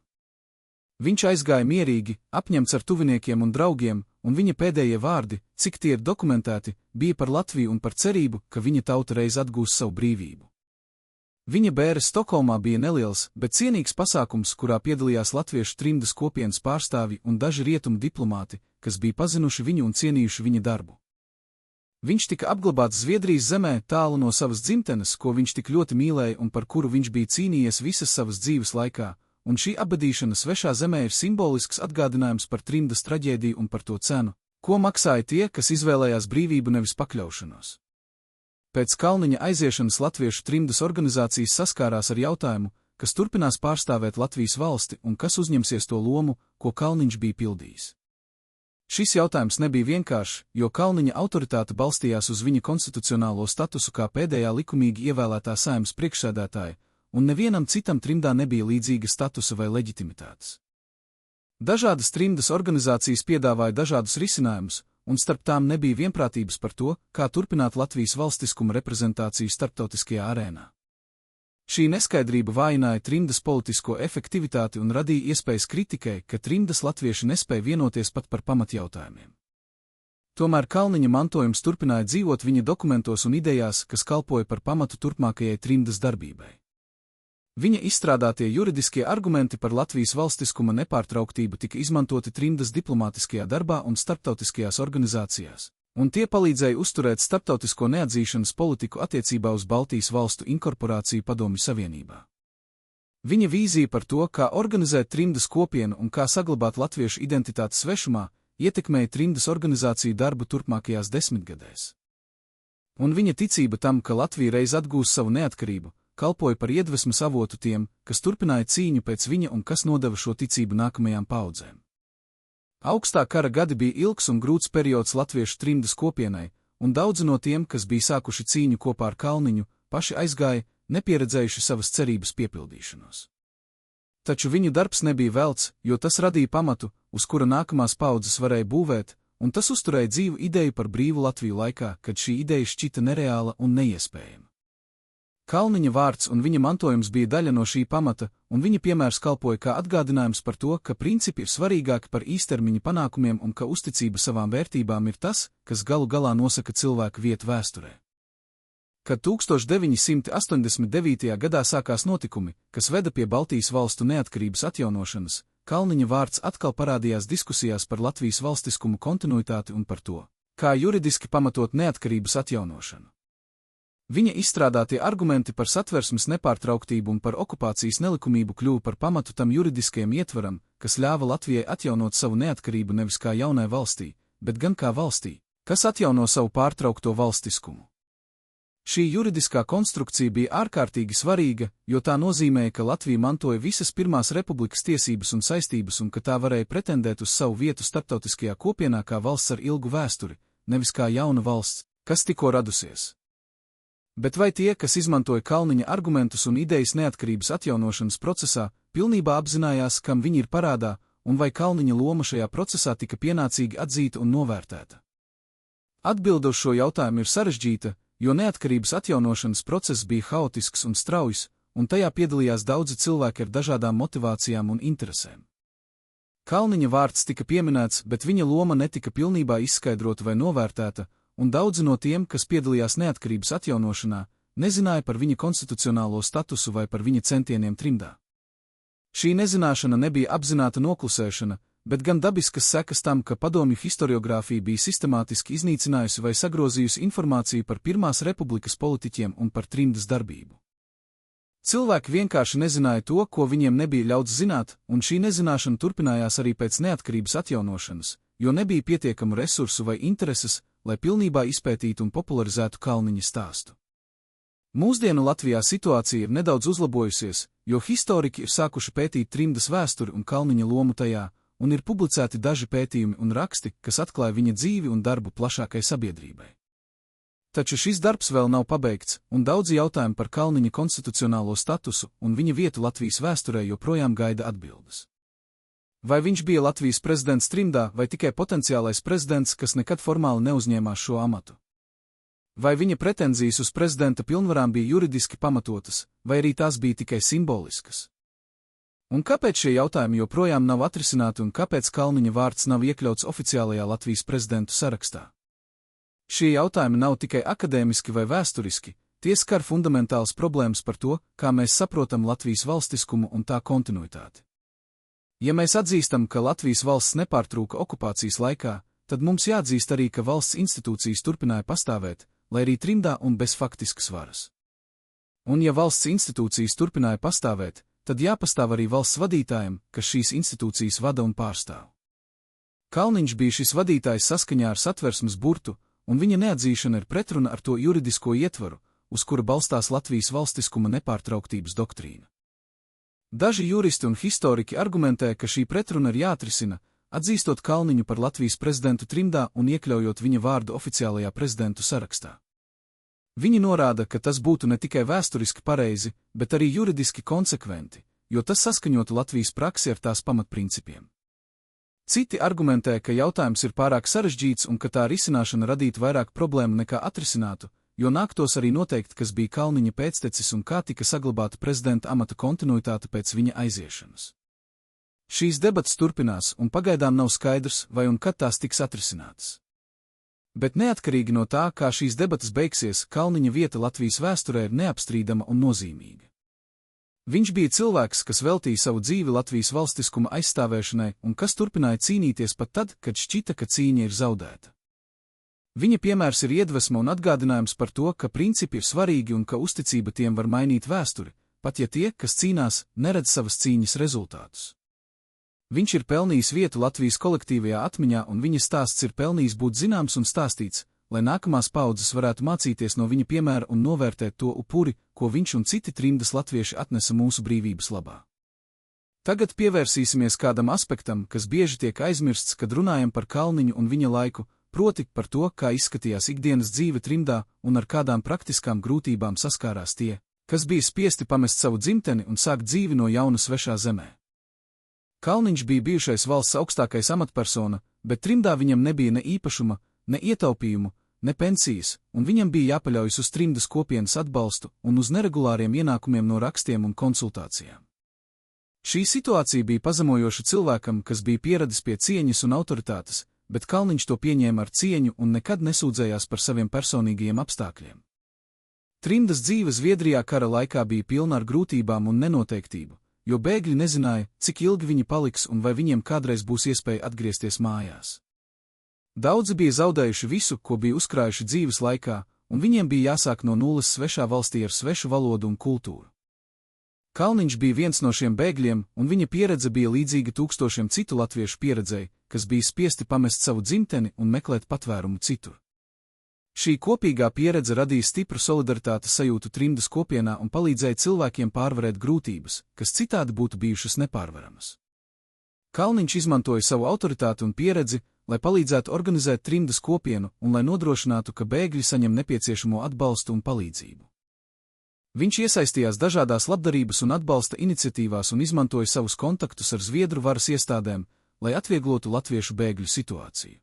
Viņš aizgāja mierīgi, apņemts ar tuviniekiem un draugiem, un viņa pēdējie vārdi, cik tie ir dokumentēti, bija par Latviju un par cerību, ka viņa tauta reiz atgūs savu brīvību. Viņa bēre Stokholmā bija neliels, bet cienīgs pasākums, kurā piedalījās latviešu trimdas kopienas pārstāvji un daži rietumu diplomāti, kas bija pazinuši viņu un cienījuši viņa darbu. Viņš tika apglabāts Zviedrijas zemē, tālu no savas dzimtenes, ko viņš tik ļoti mīlēja un par kuru viņš bija cīnījies visas savas dzīves laikā, un šī abadīšana svešā zemē ir simbolisks atgādinājums par trimdas traģēdiju un par to cenu, ko maksāja tie, kas izvēlējās brīvību nevis pakļaušanos. Pēc Kalniņa aiziešanas latviešu trimdas organizācijas saskārās ar jautājumu, kas turpinās pārstāvēt Latvijas valsti un kas uzņemsies to lomu, ko Kalniņš bija pildījis. Šis jautājums nebija vienkāršs, jo Kalniņa autoritāte balstījās uz viņa konstitucionālo statusu kā pēdējā likumīgi ievēlētā Saeimas priekšsēdētāja, un nevienam citam trimdā nebija līdzīga statusa vai leģitimitātes. Dažādas trimdas organizācijas piedāvāja dažādus risinājumus, un starp tām nebija vienprātības par to, kā turpināt Latvijas valstiskuma reprezentāciju starptautiskajā arēnā. Šī neskaidrība vājināja trimdas politisko efektivitāti un radīja iespējas kritikai, ka trimdas latvieši nespēja vienoties pat par pamatjautājumiem. Tomēr Kalniņa mantojums turpināja dzīvot viņa dokumentos un idejās, kas kalpoja par pamatu turpmākajai trimdas darbībai. Viņa izstrādātie juridiskie argumenti par Latvijas valstiskuma nepārtrauktību tika izmantoti trimdas diplomātiskajā darbā un starptautiskajās organizācijās, un tie palīdzēja uzturēt starptautisko neatzīšanas politiku attiecībā uz Baltijas valstu inkorporāciju Padomju Savienībā. Viņa vīzija par to, kā organizēt trimdas kopienu un kā saglabāt latviešu identitāti svešumā, ietekmēja trimdas organizāciju darbu turpmākajās desmitgadēs. Un viņa ticība tam, ka Latvija reiz atgūs savu neatkarību, kalpoja par iedvesmas avotu tiem, kas turpināja cīņu pēc viņa un kas nodeva šo ticību nākamajām paudzēm. Augstā kara gadi bija ilgs un grūts periods latviešu trimdas kopienai, un daudzi no tiem, kas bija sākuši cīņu kopā ar Kalniņu, paši aizgāja, nepieredzējuši savas cerības piepildīšanos. Taču viņu darbs nebija velts, jo tas radīja pamatu, uz kura nākamās paudzes varēja būvēt, un tas uzturēja dzīvu ideju par brīvu Latviju laikā, kad šī ideja šķita nereāla un neiespējama. Kalniņa vārds un viņa mantojums bija daļa no šī pamata, un viņa piemērs kalpoja kā atgādinājums par to, ka principi ir svarīgāki par īstermiņa panākumiem un ka uzticība savām vērtībām ir tas, kas galu galā nosaka cilvēka vietu vēsturē. Kad 1989. gadā sākās notikumi, kas veda pie Baltijas valstu neatkarības atjaunošanas, Kalniņa vārds atkal parādījās diskusijās par Latvijas valstiskumu kontinuitāti un par to, kā juridiski pamatot neatkarības atjaunošanu. Viņa izstrādātie argumenti par satversmes nepārtrauktību un par okupācijas nelikumību kļuva par pamatu tam juridiskajam ietvaram, kas ļāva Latvijai atjaunot savu neatkarību nevis kā jaunai valstī, bet gan kā valstī, kas atjauno savu pārtraukto valstiskumu. Šī juridiskā konstrukcija bija ārkārtīgi svarīga, jo tā nozīmēja, ka Latvija mantoja visas Pirmās republikas tiesības un saistības un ka tā varēja pretendēt uz savu vietu starptautiskajā kopienā kā valsts ar ilgu vēsturi, nevis kā jauna valsts, kas tikko radusies. Bet vai tie, kas izmantoja Kalniņa argumentus un idejas neatkarības atjaunošanas procesā, pilnībā apzinājās, kam viņi ir parādā, un vai Kalniņa loma šajā procesā tika pienācīgi atzīta un novērtēta? Atbilde uz šo jautājumu ir sarežģīta, jo neatkarības atjaunošanas process bija haotisks un straujs, un tajā piedalījās daudzi cilvēki ar dažādām motivācijām un interesēm. Kalniņa vārds tika pieminēts, bet viņa loma netika pilnībā izskaidrota vai novērtēta, un daudzi no tiem, kas piedalījās neatkarības atjaunošanā, nezināja par viņa konstitucionālo statusu vai par viņa centieniem trimdā. Šī nezināšana nebija apzināta noklusēšana, bet gan dabiskas sekas tam, ka padomju historiogrāfija bija sistemātiski iznīcinājusi vai sagrozījusi informāciju par Pirmās republikas politiķiem un par trimdas darbību. Cilvēki vienkārši nezināja to, ko viņiem nebija ļauts zināt, un šī nezināšana turpinājās arī pēc neatkarības atjaunošanas, jo nebija pietiekamu resursu vai intereses, lai pilnībā izpētītu un popularizētu Kalniņa stāstu. Mūsdienu Latvijā situācija ir nedaudz uzlabojusies, jo historiķi ir sākuši pētīt trimdas vēsturi un Kalniņa lomu tajā, un ir publicēti daži pētījumi un raksti, kas atklāja viņa dzīvi un darbu plašākai sabiedrībai. Taču šis darbs vēl nav pabeigts, un daudzi jautājumi par Kalniņa konstitucionālo statusu un viņa vietu Latvijas vēsturē joprojām gaida atbildes. Vai viņš bija Latvijas prezidents trimdā vai tikai potenciālais prezidents, kas nekad formāli neuzņēmās šo amatu? Vai viņa pretenzijas uz prezidenta pilnvarām bija juridiski pamatotas, vai arī tās bija tikai simboliskas? Un kāpēc šie jautājumi joprojām nav atrisināti un kāpēc Kalniņa vārds nav iekļauts oficiālajā Latvijas prezidentu sarakstā? Šie jautājumi nav tikai akadēmiski vai vēsturiski, tie skar fundamentāls problēmas par to, kā mēs saprotam Latvijas valstiskumu un tā kontinuitāti. Ja mēs atzīstam, ka Latvijas valsts nepārtrūka okupācijas laikā, tad mums jāatzīst arī, ka valsts institūcijas turpināja pastāvēt, lai arī trimdā un bez faktiskas varas. Un ja valsts institūcijas turpināja pastāvēt, tad jāpastāv arī valsts vadītājiem, kas šīs institūcijas vada un pārstāv. Kalniņš bija šis vadītājs saskaņā ar satversmes burtu, un viņa neatzīšana ir pretruna ar to juridisko ietvaru, uz kura balstās Latvijas valstiskuma nepārtrauktības doktrīna. Daži juristi un historiķi argumentē, ka šī pretruna ir jāatrisina, atzīstot Kalniņu par Latvijas prezidentu trimdā un iekļaujot viņa vārdu oficiālajā prezidentu sarakstā. Viņi norāda, ka tas būtu ne tikai vēsturiski pareizi, bet arī juridiski konsekventi, jo tas saskaņotu Latvijas praksi ar tās pamatprincipiem. Citi argumentē, ka jautājums ir pārāk sarežģīts un ka tā risināšana radītu vairāk problēmu nekā atrisinātu, jo nāktos arī noteikt, kas bija Kalniņa pēctecis un kā tika saglabāta prezidenta amata kontinuitāte pēc viņa aiziešanas. Šīs debatas turpinās, un pagaidām nav skaidrs, vai un kad tās tiks atrisinātas. Bet neatkarīgi no tā, kā šīs debatas beigsies, Kalniņa vieta Latvijas vēsturē ir neapstrīdama un nozīmīga. Viņš bija cilvēks, kas veltīja savu dzīvi Latvijas valstiskuma aizstāvēšanai un kas turpināja cīnīties pat tad, kad šķita, ka cīņa ir zaudēta. Viņa piemērs ir iedvesma un atgādinājums par to, ka principi ir svarīgi un ka uzticība tiem var mainīt vēsturi, pat ja tie, kas cīnās, neredz savas cīņas rezultātus. Viņš ir pelnījis vietu Latvijas kolektīvajā atmiņā, un viņa stāsts ir pelnījis būt zināms un stāstīts, lai nākamās paudzes varētu mācīties no viņa piemēra un novērtēt to upuri, ko viņš un citi trimdas latvieši atnesa mūsu brīvības labā. Tagad pievērsīsimies kādam aspektam, kas bieži tiek aizmirsts, kad runājam par Kalniņu un viņa laiku, proti par to, kā izskatījās ikdienas dzīve trimdā un ar kādām praktiskām grūtībām saskārās tie, kas bija spiesti pamest savu dzimteni un sākt dzīvi no jauna svešā zemē. Kalniņš bija bijušais valsts augstākais amatpersona, bet trimdā viņam nebija ne īpašuma, ne ietaupījumu, ne pensijas, un viņam bija jāpaļaujas uz trimdas kopienas atbalstu un uz neregulāriem ienākumiem no rakstiem un konsultācijām. Šī situācija bija pazemojoša cilvēkam, kas bija pieradis pie cieņas un autoritātes, bet Kalniņš to pieņēma ar cieņu un nekad nesūdzējās par saviem personīgajiem apstākļiem. Trimdas dzīve Zviedrijā kara laikā bija pilna ar grūtībām un nenoteiktību, jo bēgļi nezināja, cik ilgi viņi paliks un vai viņiem kādreiz būs iespēja atgriezties mājās. Daudzi bija zaudējuši visu, ko bija uzkrājuši dzīves laikā, un viņiem bija jāsāk no nulles svešā valstī ar svešu valodu un kultūru. Kalniņš bija viens no šiem bēgļiem, un viņa pieredze bija līdzīga tūkstošiem citu latviešu pieredzei, kas bija spiesti pamest savu dzimteni un meklēt patvērumu citur. Šī kopīgā pieredze radīja stipru solidaritātes sajūtu trimdas kopienā un palīdzēja cilvēkiem pārvarēt grūtības, kas citādi būtu bijušas nepārvaramas. Kalniņš izmantoja savu autoritāti un pieredzi, lai palīdzētu organizēt trimdas kopienu un lai nodrošinātu, ka bēgļi saņem nepieciešamo atbalstu un palīdzību. Viņš iesaistījās dažādās labdarības un atbalsta iniciatīvās un izmantoja savus kontaktus ar Zviedru varas iestādēm, lai atvieglotu latviešu bēgļu situāciju.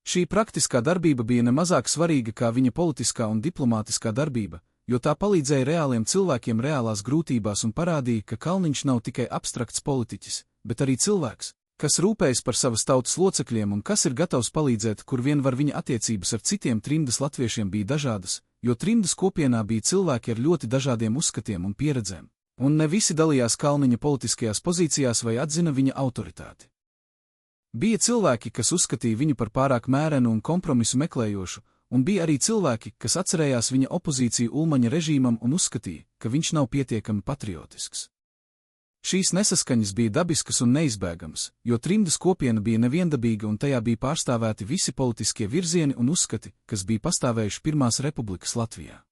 Šī praktiskā darbība bija nemazāk svarīga kā viņa politiskā un diplomātiskā darbība, jo tā palīdzēja reāliem cilvēkiem reālās grūtībās un parādīja, ka Kalniņš nav tikai abstrakts politiķis, bet arī cilvēks, kas rūpējas par savas tautas locekļiem un kas ir gatavs palīdzēt, kur vien var. Viņa attiecības ar citiem trimdas latviešiem bija dažādas, jo trimdas kopienā bija cilvēki ar ļoti dažādiem uzskatiem un pieredzēm, un ne visi dalījās Kalniņa politiskajās pozīcijās vai atzina viņa autoritāti. Bija cilvēki, kas uzskatīja viņu par pārāk mērenu un kompromisu meklējošu, un bija arī cilvēki, kas atcerējās viņa opozīciju Ulmaņa režīmam un uzskatīja, ka viņš nav pietiekami patriotisks. Šīs nesaskaņas bija dabiskas un neizbēgamas, jo trimdas kopiena bija neviendabīga un tajā bija pārstāvēti visi politiskie virzieni un uzskati, kas bija pastāvējuši Pirmās republikas Latvijā.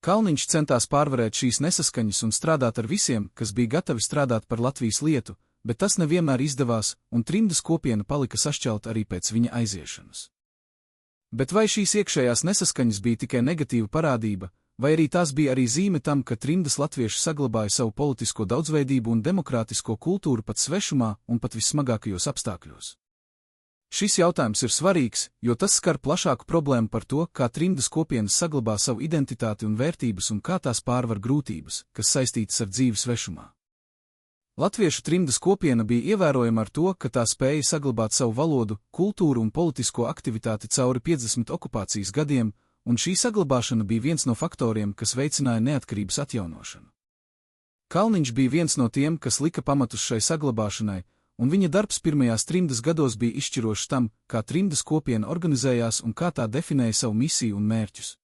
Kalniņš centās pārvarēt šīs nesaskaņas un strādāt ar visiem, kas bija gatavi strādāt par Latvijas lietu, bet tas nevienmēr izdevās, un trimdas kopiena palika sašķelta arī pēc viņa aiziešanas. Bet vai šīs iekšējās nesaskaņas bija tikai negatīva parādība, vai arī tās bija arī zīme tam, ka trimdas latvieši saglabāja savu politisko daudzveidību un demokrātisko kultūru pat svešumā un pat vissmagākajos apstākļos? Šis jautājums ir svarīgs, jo tas skar plašāku problēmu par to, kā trimdas kopienas saglabā savu identitāti un vērtības un kā tās pārvar grūtības, kas saistītas ar dzīvi svešumā. Latviešu trimdas kopiena bija ievērojama ar to, ka tā spēja saglabāt savu valodu, kultūru un politisko aktivitāti cauri 50 okupācijas gadiem, un šī saglabāšana bija viens no faktoriem, kas veicināja neatkarības atjaunošanu. Kalniņš bija viens no tiem, kas lika pamatus šai saglabāšanai, un viņa darbs pirmajās trimdas gados bija izšķirošs tam, kā trimdas kopiena organizējās un kā tā definēja savu misiju un mērķus.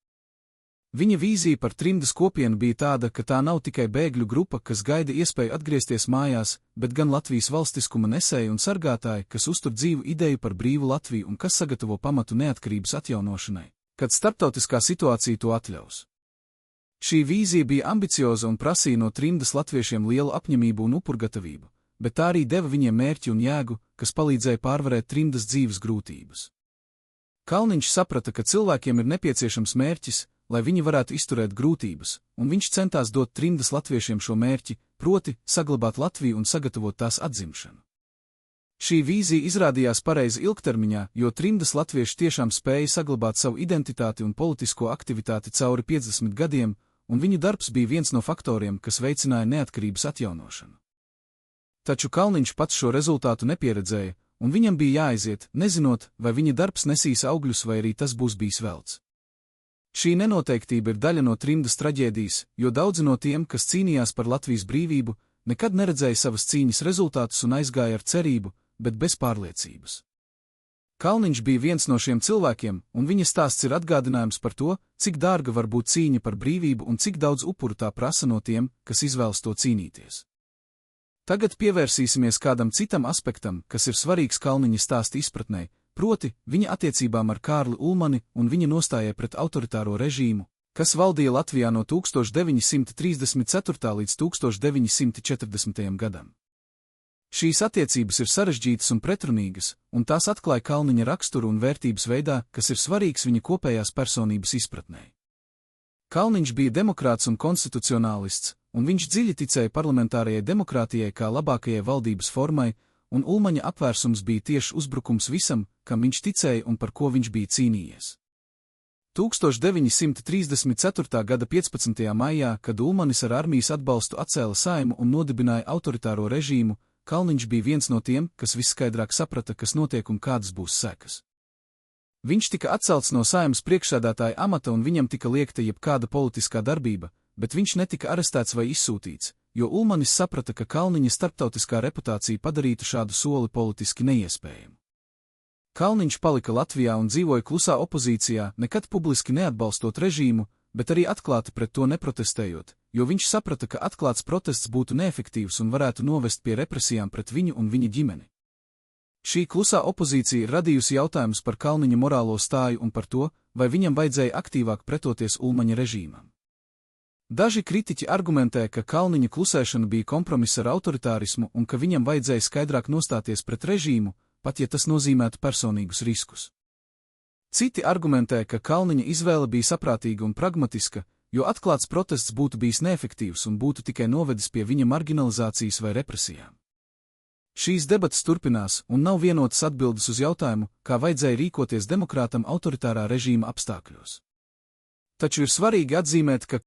Viņa vīzija par trimdas kopienu bija tāda, ka tā nav tikai bēgļu grupa, kas gaida iespēju atgriezties mājās, bet gan Latvijas valstiskuma nesēji un sargātāji, kas uztur dzīvu ideju par brīvu Latviju un kas sagatavo pamatu neatkarības atjaunošanai, kad starptautiskā situācija to atļaus. Šī vīzija bija ambicioza un prasīja no trimdas latviešiem lielu apņemību un upurgatavību, bet tā arī deva viņiem mērķi un jēgu, kas palīdzēja pārvarēt trimdas dzīves grūtības. Kalniņš saprata, ka cilvēkiem ir nepieciešams mērķis, lai viņi varētu izturēt grūtības, un viņš centās dot trimdas latviešiem šo mērķi, proti saglabāt Latviju un sagatavot tās atzimšanu. Šī vīzija izrādījās pareiza ilgtermiņā, jo trimdas latvieši tiešām spēja saglabāt savu identitāti un politisko aktivitāti cauri 50 gadiem, un viņu darbs bija viens no faktoriem, kas veicināja neatkarības atjaunošanu. Taču Kalniņš pats šo rezultātu nepieredzēja, un viņam bija jāaiziet, nezinot, vai viņa darbs nesīs augļus vai arī tas būs bijis velts. Šī nenoteiktība ir daļa no trimdas traģēdijas, jo daudzi no tiem, kas cīnījās par Latvijas brīvību, nekad neredzēja savas cīņas rezultātus un aizgāja ar cerību, bet bez pārliecības. Kalniņš bija viens no šiem cilvēkiem, un viņa stāsts ir atgādinājums par to, cik dārga var būt cīņa par brīvību un cik daudz upuru tā prasa no tiem, kas izvēlas to cīnīties. Tagad pievērsīsimies kādam citam aspektam, kas ir svarīgs Kalniņa stāsta izpratnē, proti viņa attiecībām ar Kārli Ulmani un viņa nostājai pret autoritāro režīmu, kas valdīja Latvijā no 1934. līdz 1940. gadam. Šīs attiecības ir sarežģītas un pretrunīgas, un tās atklāja Kalniņa raksturu un vērtības veidā, kas ir svarīgs viņa kopējās personības izpratnē. Kalniņš bija demokrāts un konstitucionālists, un viņš dziļi ticēja parlamentārajai demokrātijai kā labākajai valdības formai, un Ulmaņa apvērsums bija tieši uzbrukums visam, kam viņš ticēja un par ko viņš bija cīnījies. 1934. gada 15. maijā, kad Ulmanis ar armijas atbalstu atcēla Saimu un nodibināja autoritāro režīmu, Kalniņš bija viens no tiem, kas visskaidrāk saprata, kas notiek un kādas būs sekas. Viņš tika atcelts no Saimas priekšsēdētāja amata un viņam tika liekta jebkāda politiskā darbība, bet viņš netika arestēts vai izsūtīts, jo Ulmanis saprata, ka Kalniņa starptautiskā reputācija padarītu šādu soli politiski neiespējamu. Kalniņš palika Latvijā un dzīvoja klusā opozīcijā, nekad publiski neatbalstot režīmu, bet arī atklāti pret to neprotestējot, jo viņš saprata, ka atklāts protests būtu neefektīvs un varētu novest pie represijām pret viņu un viņa ģimeni. Šī klusā opozīcija ir radījusi jautājumus par Kalniņa morālo stāju un par to, vai viņam vajadzēja aktīvāk pretoties Ulmaņa režīmam. Daži kritiķi argumentē, ka Kalniņa klusēšana bija kompromiss ar autoritārismu un ka viņam vajadzēja skaidrāk nostāties pret režīmu, pat ja tas nozīmētu personīgus riskus. Citi argumentē, ka Kalniņa izvēle bija saprātīga un pragmatiska, jo atklāts protests būtu bijis neefektīvs un būtu tikai novedis pie viņa marginalizācijas vai represijām. Šīs debatas turpinās, un nav vienotas atbildes uz jautājumu, kā vajadzēja rīkoties demokrātam autoritārā režīma apstākļos. Taču ir svarīgi atzīmēt, ka